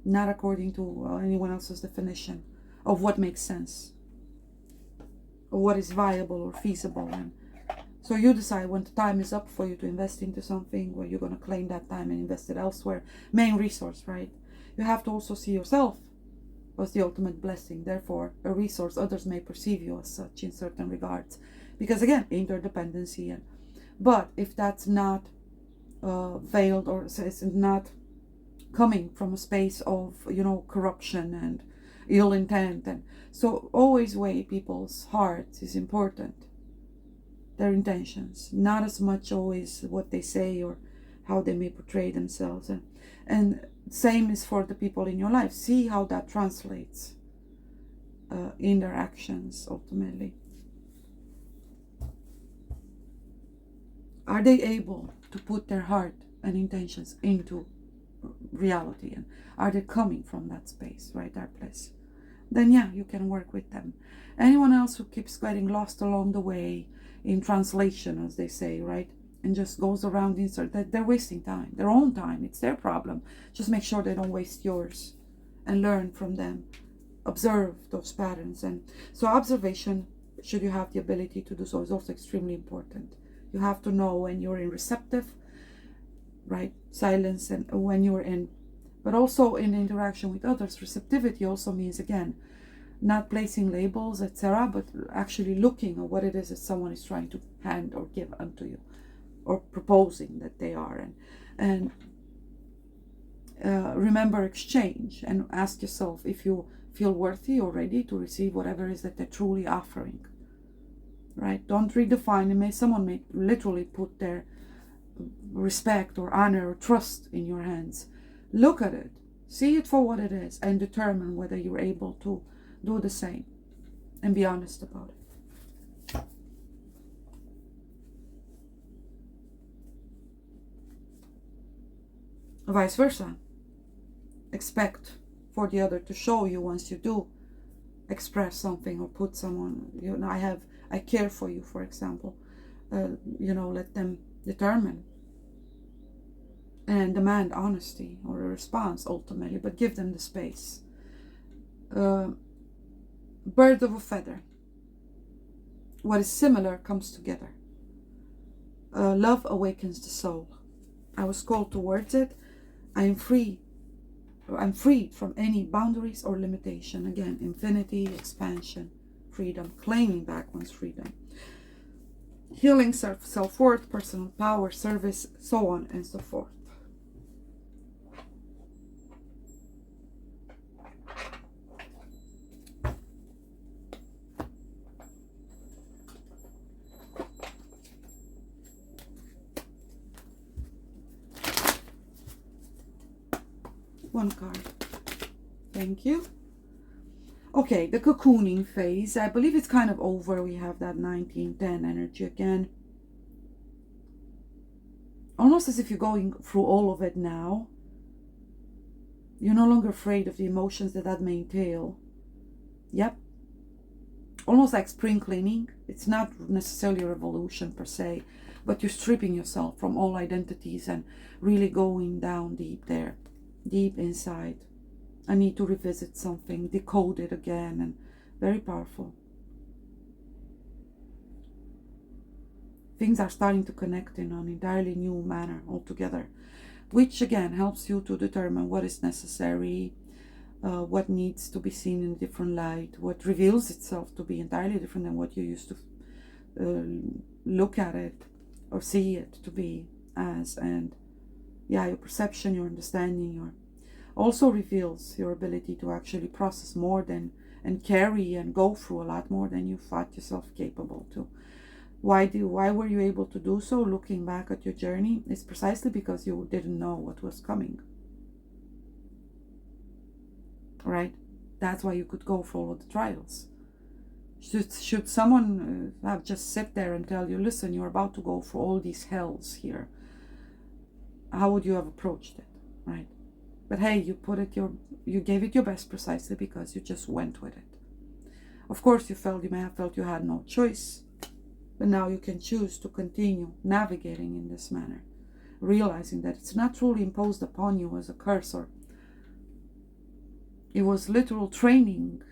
not according to anyone else's definition of what makes sense, or what is viable or feasible. And so you decide when the time is up for you to invest into something, where you're going to claim that time and invest it elsewhere. Main resource, right? You have to also see yourself as the ultimate blessing, therefore a resource. Others may perceive you as such in certain regards, because again, interdependency. But if that's not veiled, or it's not coming from a space of corruption and ill intent, and so always weigh people's hearts is important, their intentions, not as much always what they say or how they may portray themselves. And same is for the people in your life. See how that translates in their actions ultimately. Are they able to put their heart and intentions into reality, and are they coming from that space, right, that place? Then yeah, you can work with them. Anyone else who keeps getting lost along the way in translation, as they say, right, and just goes around that they're wasting time, their own time. It's their problem. Just make sure they don't waste yours, and learn from them. Observe those patterns. And so observation, should you have the ability to do so, is also extremely important. You have to know when you're in receptive, right, silence, and when you're in, but also in interaction with others. Receptivity also means, again, not placing labels, etc., but actually looking at what it is that someone is trying to hand or give unto you, or proposing that they are. And remember exchange, and ask yourself if you feel worthy or ready to receive whatever it is that they're truly offering. Right? Don't redefine. Someone may literally put their respect or honor or trust in your hands. Look at it, see it for what it is, and determine whether you're able to do the same. and be honest about it. Vice versa. Expect for the other to show you once you do express something or put someone, you know, I care for you, for example. You know, let them determine and demand honesty or a response ultimately, but give them the space. Bird of a feather. What is similar comes together. Love awakens the soul. I was called towards it. I'm freed from any boundaries or limitation. Again, infinity, expansion, freedom, claiming back one's freedom. Healing, self-worth, personal power, service, so on and so forth. One card. Thank you. Okay, the cocooning phase. I believe it's kind of over. We have that 1910 energy again. Almost as if you're going through all of it now. You're no longer afraid of the emotions that may entail. Yep. Almost like spring cleaning. It's not necessarily a revolution per se, but you're stripping yourself from all identities and really going down deep there. Deep inside. I need to revisit something, decode it again, and very powerful. Things are starting to connect in an entirely new manner altogether, which again helps you to determine what is necessary, what needs to be seen in a different light, what reveals itself to be entirely different than what you used to look at it or see it to be as. And yeah, your perception, your understanding, your also reveals your ability to actually process more than and carry and go through a lot more than you thought yourself capable to. Why were you able to do so? Looking back at your journey, it's precisely because you didn't know what was coming. Right? That's why you could go through all of the trials. Should someone have just sit there and tell you, listen, you're about to go through all these hells here, how would you have approached it? Right? But hey, you gave it your best precisely because you just went with it. Of course, you may have felt you had no choice, but now you can choose to continue navigating in this manner, realizing that it's not truly imposed upon you as a curse, or it was literal training,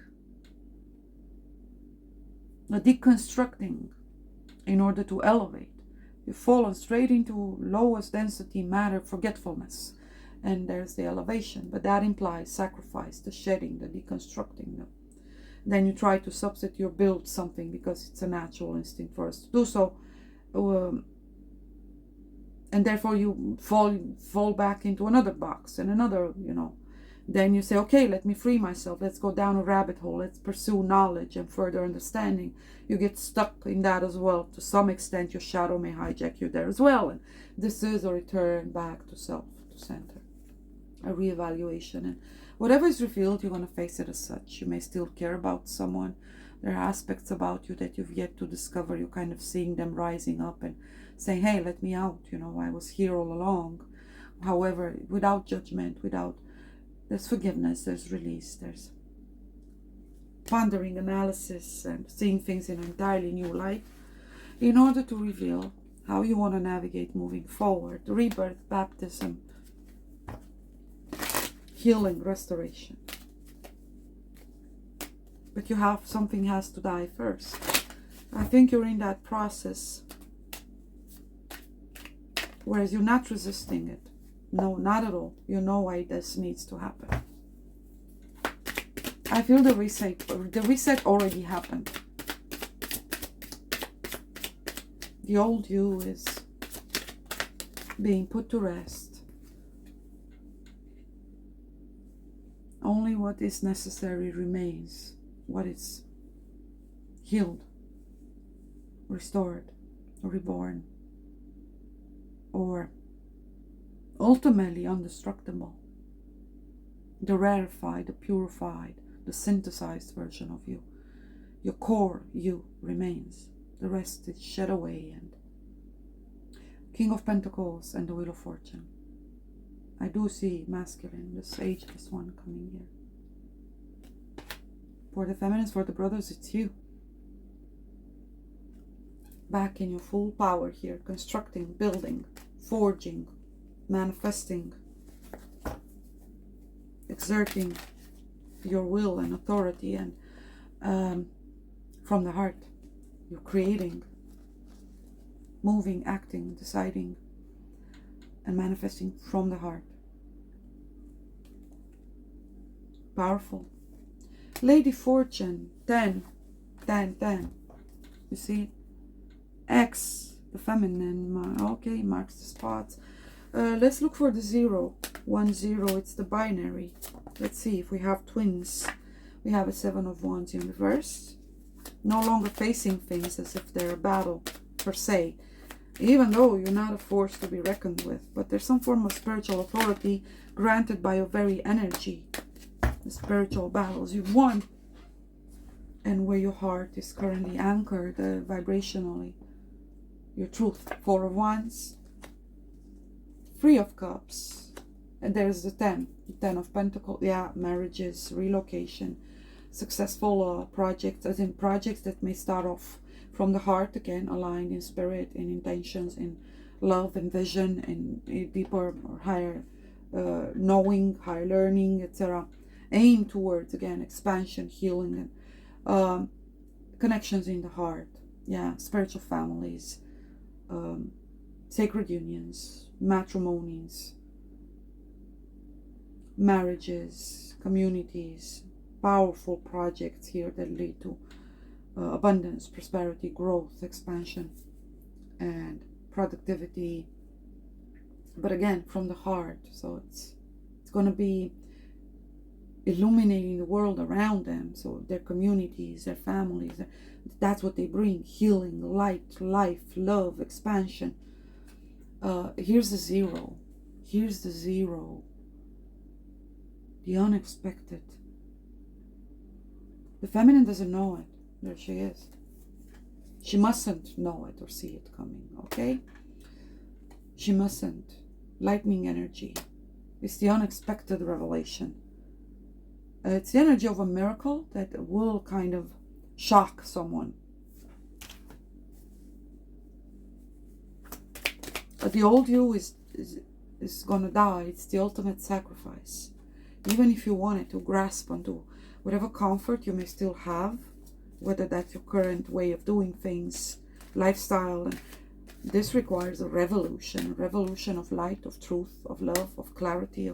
a deconstructing in order to elevate. You've fallen straight into lowest density matter forgetfulness. And there's the elevation, but that implies sacrifice, the shedding, the deconstructing. Then you try to substitute or build something because it's a natural instinct for us to do so. And therefore you fall back into another box and another, Then you say, okay, let me free myself. Let's go down a rabbit hole. Let's pursue knowledge and further understanding. You get stuck in that as well. To some extent, your shadow may hijack you there as well. And this is a return back to self, to center. A reevaluation, and whatever is revealed, you're going to face it as such. You may still care about someone. There are aspects about you that you've yet to discover. You're kind of seeing them rising up and saying, hey, let me out, I was here all along. However, without judgment, there's forgiveness, there's release, there's pondering, analysis, and seeing things in an entirely new light in order to reveal how you want to navigate moving forward. Rebirth, baptism, healing, restoration. But something has to die first. I think you're in that process, whereas you're not resisting it. No, not at all. You know why this needs to happen. I feel the reset already happened. The old you is being put to rest. Only what is necessary remains, what is healed, restored, reborn, or ultimately indestructible. The rarefied, the purified, the synthesized version of you. Your core you remains. The rest is shed away. And King of Pentacles and the Wheel of Fortune. I do see masculine, this ageless one coming here. For the feminines, for the brothers, it's you. Back in your full power here, constructing, building, forging, manifesting, exerting your will and authority, and from the heart, you're creating, moving, acting, deciding, and manifesting from the heart. Powerful. Lady Fortune, 10, 10, 10. You see? X, the feminine, okay, marks the spots. Let's look for the 0. 1, 0, it's the binary. Let's see if we have twins. We have a 7 of Wands in reverse. No longer facing things as if they're a battle, per se. Even though you're not a force to be reckoned with. But there's some form of spiritual authority granted by your very energy. The spiritual battles you've won. And where your heart is currently anchored vibrationally. Your truth. 4 of Wands. 3 of Cups. And there's the 10. 10 of Pentacles. Yeah, marriages, relocation. Successful projects. As in projects that may start off from the heart, again, aligned in spirit, in intentions, in love and vision, in deeper or higher knowing, higher learning, etc. Aim towards, again, expansion, healing, and connections in the heart. Yeah, spiritual families, sacred unions, matrimonies, marriages, communities, powerful projects here that lead to abundance, prosperity, growth, expansion, and productivity. But again, from the heart. So it's going to be illuminating the world around them. So their communities, their families, that's what they bring. Healing, light, life, love, expansion. Here's the 0. Here's the 0. The unexpected. The feminine doesn't know it. There she is. She mustn't know it or see it coming, okay? She mustn't. Lightning energy. It's the unexpected revelation. It's the energy of a miracle that will kind of shock someone. But the old you is gonna die. It's the ultimate sacrifice. Even if you wanted to grasp onto whatever comfort you may still have, whether that's your current way of doing things, lifestyle, and this requires a revolution of light, of truth, of love, of clarity.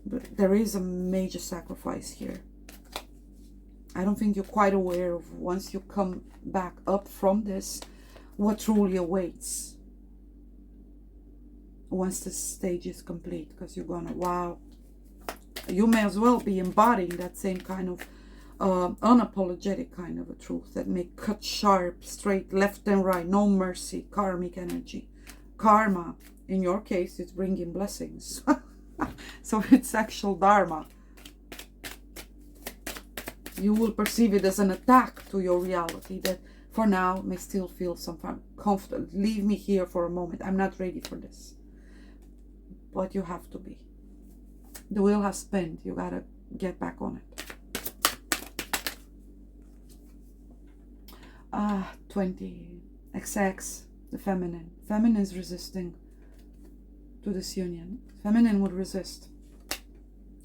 But there is a major sacrifice here. I don't think you're quite aware of, once you come back up from this, what truly awaits once this stage is complete. Because you're gonna, wow, you may as well be embodying that same kind of unapologetic kind of a truth that may cut sharp, straight, left and right, no mercy, karmic energy. Karma, in your case, it's bringing blessings. So it's actual dharma. You will perceive it as an attack to your reality that for now may still feel some comfortable. Leave me here for a moment. I'm not ready for this. But you have to be. The wheel has spent. You gotta get back on it. 20. XX, the feminine. Feminine is resisting to this union. Feminine would resist.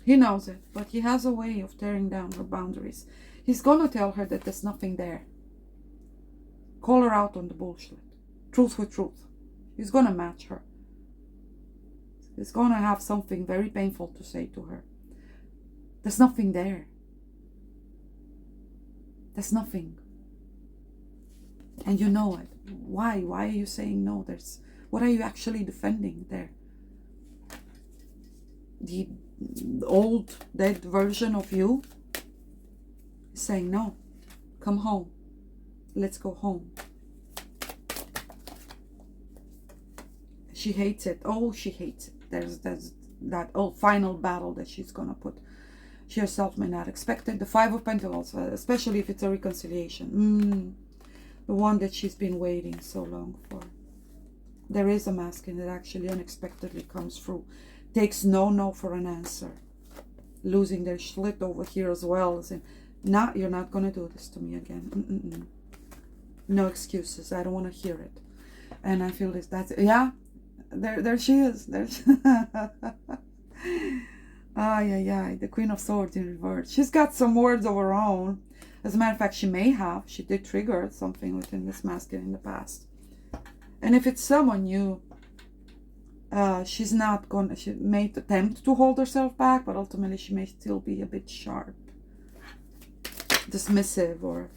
He knows it, but he has a way of tearing down her boundaries. He's gonna tell her that there's nothing there. Call her out on the bullshit. Truth with truth. He's gonna match her. He's gonna have something very painful to say to her. There's nothing there. There's nothing. And you know it. Why? Why are you saying no? What are you actually defending there? The old, dead version of you is saying no. Come home. Let's go home. She hates it. Oh, she hates it. There's that final battle that she's gonna put She herself may not expect it. The Five of Pentacles, especially if it's a reconciliation. The one that she's been waiting so long for. There is a masculine that actually unexpectedly comes through. Takes no for an answer. Losing their shit over here as well. Saying, nah, you're not going to do this to me again. No excuses. I don't want to hear it. And I feel this. That's, yeah, there she is. There's the Queen of Swords in reverse. She's got some words of her own. As a matter of fact, she may have. She did trigger something within this masculine in the past. And if it's someone new, she's not going to, she may attempt to hold herself back, but ultimately she may still be a bit sharp, dismissive, or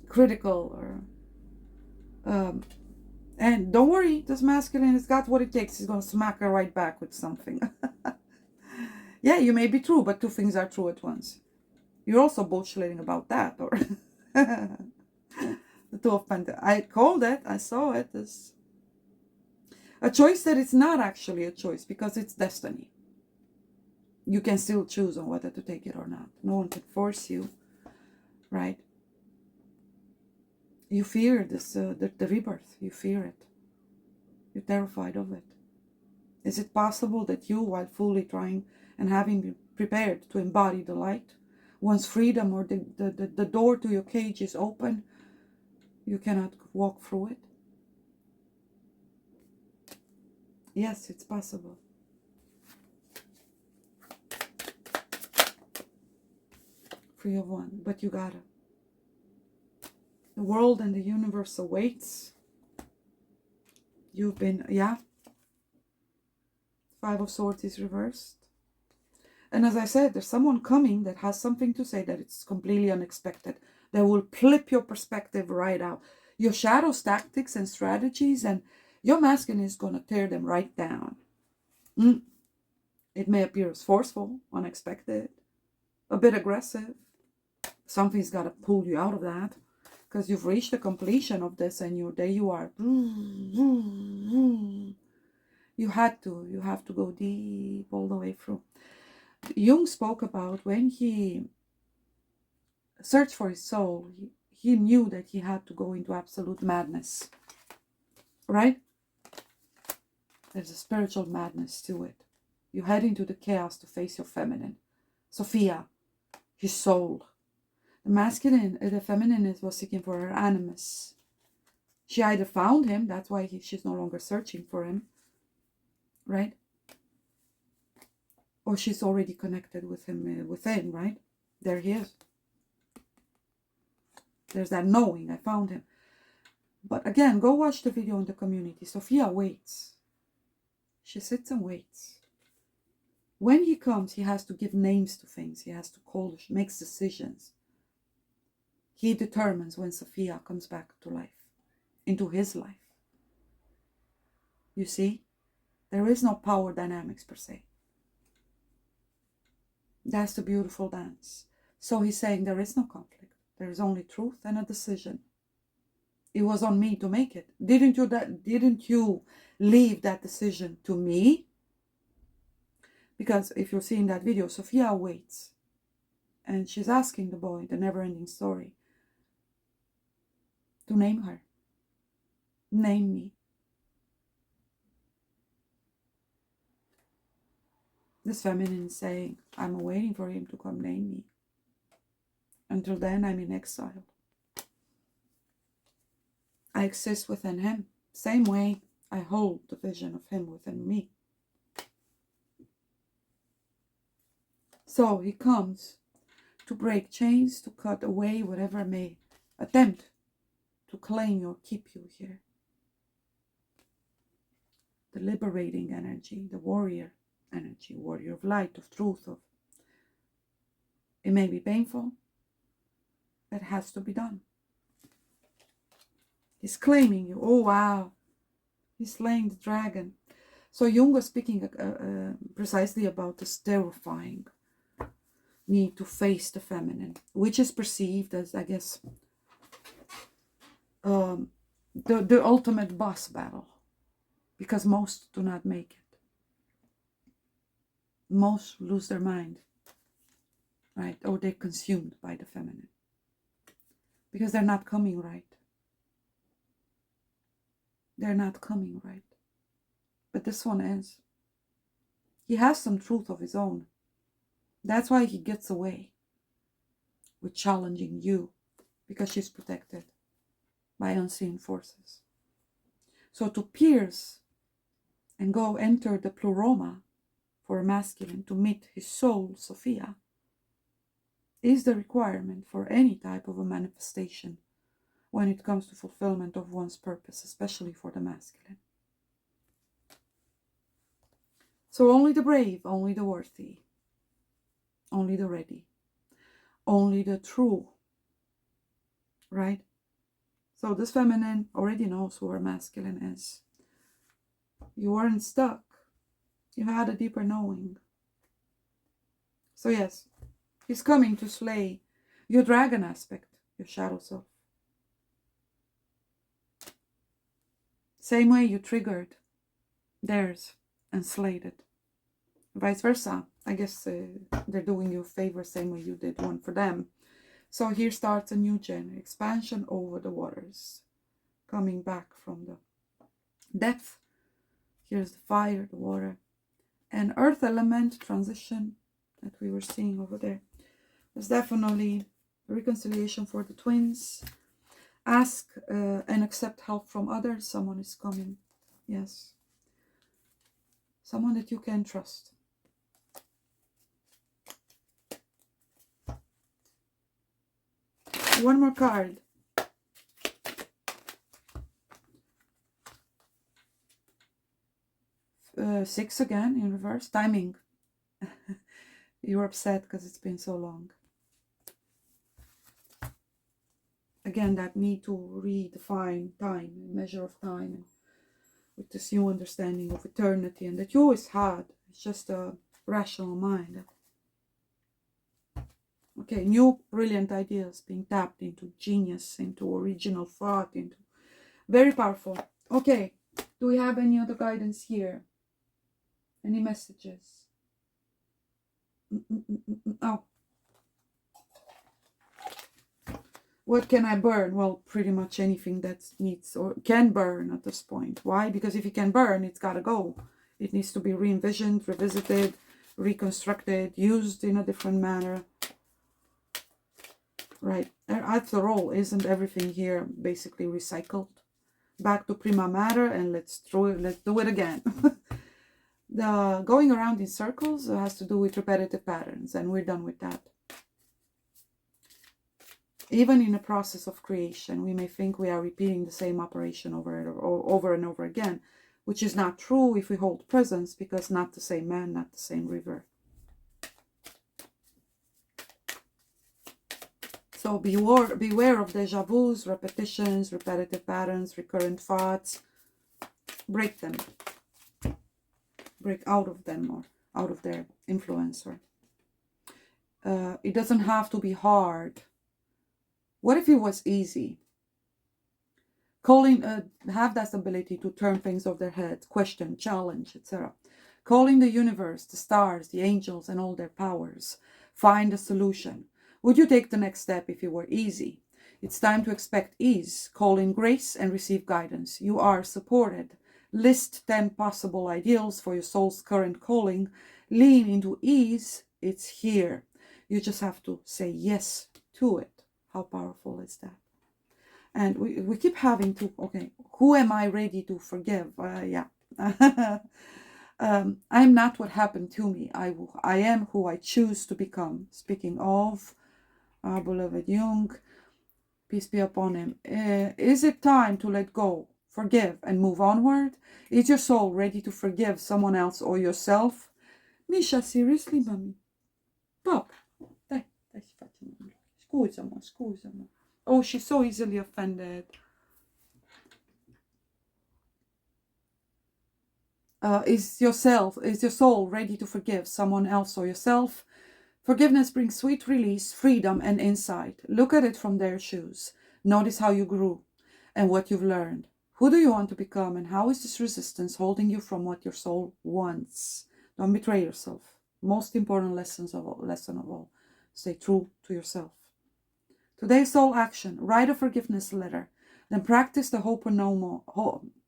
critical, or and don't worry, this masculine has got what it takes. He's going to smack her right back with something. Yeah, you may be true, but two things are true at once. You're also bullshitting about that, or the Two of Pentacles. I called it. I saw it as a choice that it's not actually a choice, because it's destiny. You can still choose on whether to take it or not. No one can force you, right? You fear this, the rebirth. You fear it. You're terrified of it. Is it possible that you, while fully trying and having been prepared to embody the light, once freedom or the door to your cage is open, you cannot walk through it? Yes, it's possible. Free of one, but you gotta. The world and the universe awaits. You've been, yeah. Five of Swords is reversed. And as I said, there's someone coming that has something to say that it's completely unexpected. That will flip your perspective right out. Your shadows, tactics, and strategies, and your masculine is going to tear them right down. It may appear as forceful, unexpected, a bit aggressive. Something's got to pull you out of that, because you've reached the completion of this, and there you are. You have to go deep all the way through. Jung spoke about when he searched for his soul, he knew that he had to go into absolute madness, right? There's a spiritual madness to it. You head into the chaos to face your feminine. Sophia, his soul. The masculine, the feminine was seeking for her animus. She either found him, that's why she's no longer searching for him, right? Or she's already connected with him within, right? There he is. There's that knowing, I found him. But again, go watch the video in the community. Sophia waits. She sits and waits. When he comes, he has to give names to things. He has to call, makes decisions. He determines when Sophia comes back to life, into his life. You see? There is no power dynamics per se. That's the beautiful dance. So he's saying there is no conflict. There is only truth and a decision. It was on me to make it. Didn't you leave that decision to me? Because if you're seeing that video, Sophia waits. And she's asking the boy, the never-ending story, to name her. Name me. This feminine is saying, I'm waiting for him to come name me. Until then, I'm in exile. I exist within him. Same way I hold the vision of him within me. So he comes to break chains, to cut away whatever may attempt to claim you or keep you here. The liberating energy, the warrior energy, warrior of light, of truth, of it may be painful. That has to be done. He's claiming you. Oh, wow. He's slaying the dragon. So Jung was speaking precisely about this terrifying need to face the feminine, which is perceived as, I guess, the ultimate boss battle, because most do not make it. Most lose their mind, right? Or they're consumed by the feminine because they're not coming right. They're not coming right. But this one is. He has some truth of his own. That's why he gets away with challenging you, because she's protected by unseen forces. So to pierce and go enter the pleroma for a masculine to meet his soul, Sophia, is the requirement for any type of a manifestation when it comes to fulfillment of one's purpose, especially for the masculine. So only the brave, only the worthy, only the ready, only the true, right? So this feminine already knows who her masculine is. You weren't stuck. You had a deeper knowing. So yes, he's coming to slay your dragon aspect, your shadow self. Same way you triggered theirs and slayed it. Vice versa. I guess they're doing you a favor, same way you did one for them. So here starts a new gen, expansion over the waters, coming back from the depth. Here's the fire, the water, and earth element transition that we were seeing over there. There's definitely reconciliation for the twins. Ask and accept help from others. Someone is coming. Yes. Someone that you can trust. One more card. Six again in reverse. Timing. You're upset because it's been so long. Again, that need to redefine time, measure of time, with this new understanding of eternity, and that you always had. It's just a rational mind. Okay, new brilliant ideas being tapped into, genius, into original thought, into very powerful. Okay, do we have any other guidance here? Any messages? Oh. What can I burn? Well, pretty much anything that needs or can burn at this point. Why? Because if it can burn, it's got to go. It needs to be re-envisioned, revisited, reconstructed, used in a different manner. Right. After all, isn't everything here basically recycled? Back to prima matter, and let's do it again. The going around in circles has to do with repetitive patterns, and we're done with that. Even in the process of creation, we may think we are repeating the same operation over and over again, which is not true if we hold presence, because not the same man, not the same river. So beware of deja vus, repetitions, repetitive patterns, recurrent thoughts. Break them. Break out of them or out of their influence. It doesn't have to be hard. What if it was easy? Have that ability to turn things off their head, question, challenge, etc. Calling the universe, the stars, the angels, and all their powers. Find a solution. Would you take the next step if it were easy? It's time to expect ease. Call in grace and receive guidance. You are supported. List 10 possible ideals for your soul's current calling. Lean into ease. It's here. You just have to say yes to it. How powerful is that? And we keep having to, okay, who am I ready to forgive? Yeah. I'm not what happened to me. I am who I choose to become. Speaking of our beloved Jung, peace be upon him. Is it time to let go, forgive, and move onward? Is your soul ready to forgive someone else or yourself? Misha, seriously, mommy? Pop, dai, scusami. Oh, she's so easily offended. Is your soul ready to forgive someone else or yourself? Forgiveness brings sweet release, freedom, and insight. Look at it from their shoes. Notice how you grew and what you've learned. Who do you want to become, and how is this resistance holding you from what your soul wants? Don't betray yourself. Most important lesson of all. Stay true to yourself. Today's soul action. Write a forgiveness letter. Then practice the Ho'oponopono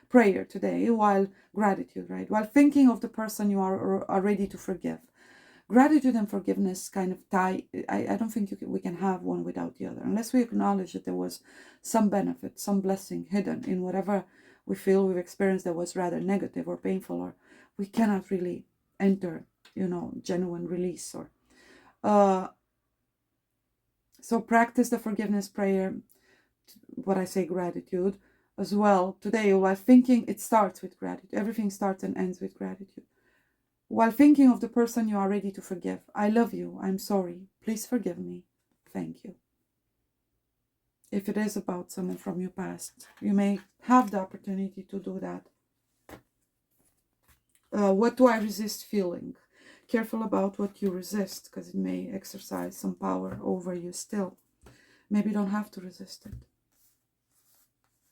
prayer today while gratitude, right? While thinking of the person you are ready to forgive. Gratitude and forgiveness kind of tie. I don't think we can have one without the other. Unless we acknowledge that there was some benefit, some blessing hidden in whatever we feel we've experienced that was rather negative or painful, or we cannot really enter, genuine release. Or so practice the forgiveness prayer, what I say, gratitude as well. Today, while thinking, it starts with gratitude. Everything starts and ends with gratitude. While thinking of the person you are ready to forgive. I love you. I'm sorry. Please forgive me. Thank you. If it is about someone from your past, you may have the opportunity to do that. What do I resist feeling? Careful about what you resist, because it may exercise some power over you still. Maybe you don't have to resist it.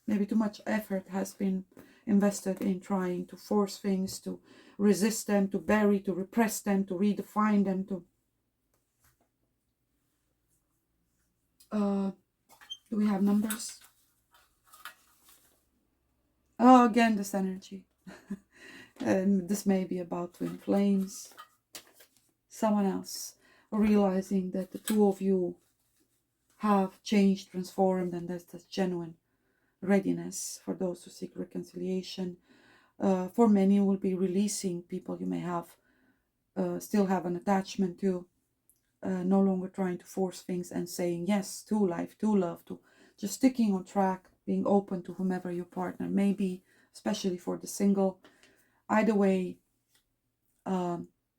Maybe too much effort has been invested in trying to force things, to resist them, to bury, to repress them, to redefine them, to... do we have numbers? Oh, again, this energy. And this may be about twin flames. Someone else realizing that the two of you have changed, transformed, and that's genuine readiness for those who seek reconciliation. For many, will be releasing people you may have still have an attachment to, no longer trying to force things and saying yes to life, to love, to just sticking on track, being open to whomever your partner may be, especially for the single. Either way,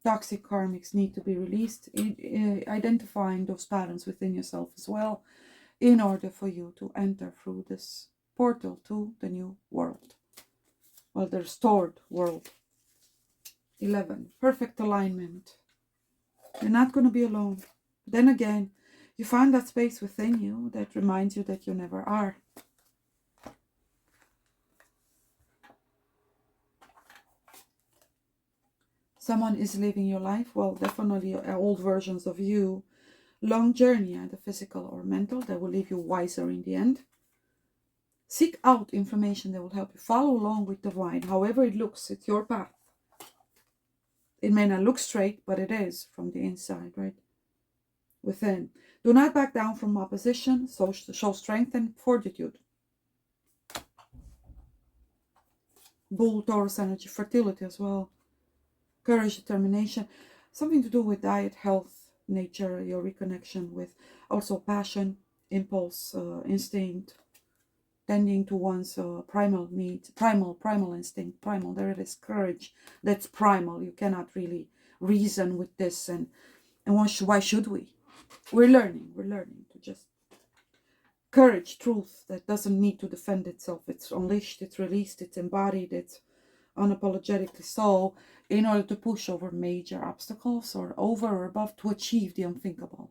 toxic karmics need to be released, identifying those patterns within yourself as well, in order for you to enter through this portal to the new world. Well, the restored world. 11. Perfect alignment. You're not going to be alone. Then again, you find that space within you that reminds you that you never are. Someone is living your life. Well, definitely old versions of you. Long journey, either physical or mental, that will leave you wiser in the end. Seek out information that will help you follow along with divine. However it looks, it's your path. It may not look straight, but it is from the inside, right? Within. Do not back down from opposition. So show strength and fortitude. Bull, Taurus energy, fertility as well. Courage, determination. Something to do with diet, health, nature, your reconnection with also passion, impulse, instinct, tending to one's primal needs, primal instinct, primal, there it is, courage, that's primal. You cannot really reason with this, and why should we? We're learning to just, courage, truth, that doesn't need to defend itself. It's unleashed, it's released, it's embodied, it's unapologetically so, in order to push over major obstacles or over or above, to achieve the unthinkable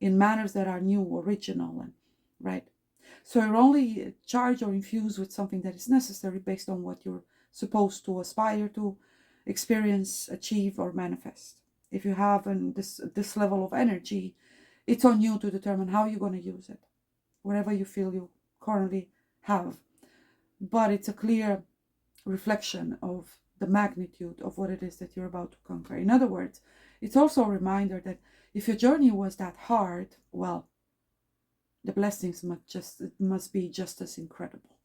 in manners that are new, original, and right. So you're only charged or infused with something that is necessary based on what you're supposed to aspire to experience, achieve, or manifest. If you have this level of energy, it's on you to determine how you're going to use it, wherever you feel you currently have. But it's a clear reflection of the magnitude of what it is that you're about to conquer. In other words, it's also a reminder that if your journey was that hard, well, the blessings must be just as incredible.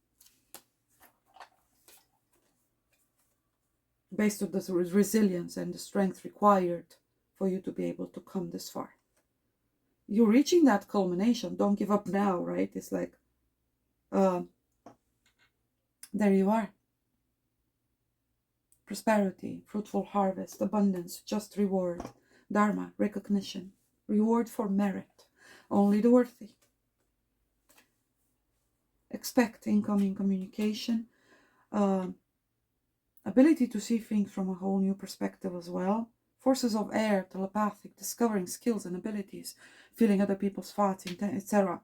Based on the resilience and the strength required for you to be able to come this far. You're reaching that culmination. Don't give up now, right? It's like, there you are. Prosperity, fruitful harvest, abundance, just reward, dharma, recognition, reward for merit, only the worthy. Expect incoming communication, ability to see things from a whole new perspective as well, forces of air, telepathic, discovering skills and abilities, feeling other people's thoughts, etc.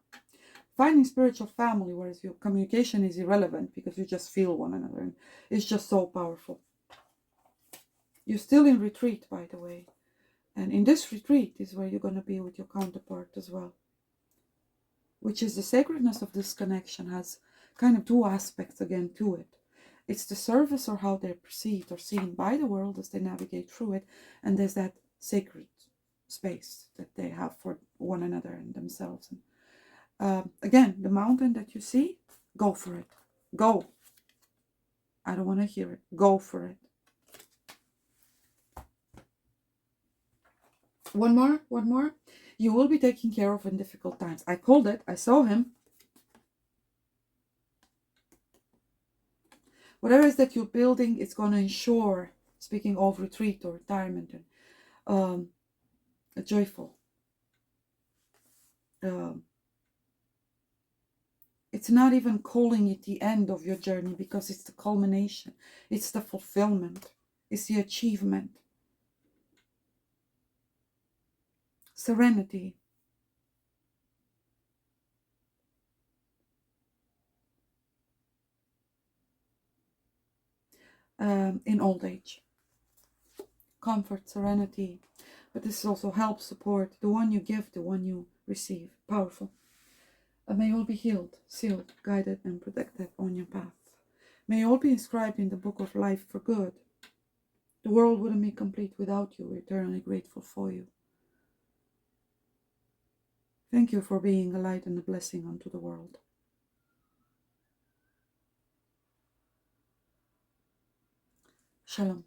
Finding spiritual family, whereas your communication is irrelevant because you just feel one another, and it's just so powerful. You're still in retreat, by the way. And in this retreat is where you're going to be with your counterpart as well. Which is the sacredness of this connection has kind of two aspects again to it. It's the service or how they're perceived or seen by the world as they navigate through it. And there's that sacred space that they have for one another and themselves. And again, the mountain that you see, go for it. Go. I don't want to hear it. Go for it. One more. You will be taken care of in difficult times. I called it. I saw him. Whatever it is that you're building, it's going to ensure, speaking of retreat or retirement, and a joyful. It's not even calling it the end of your journey, because it's the culmination. It's the fulfillment. It's the achievement. Serenity. In old age. Comfort, serenity. But this also helps support the one you give, the one you receive. Powerful. May you all be healed, sealed, guided, and protected on your path. May you all be inscribed in the book of life for good. The world wouldn't be complete without you. We're eternally grateful for you. Thank you for being a light and a blessing unto the world. Shalom.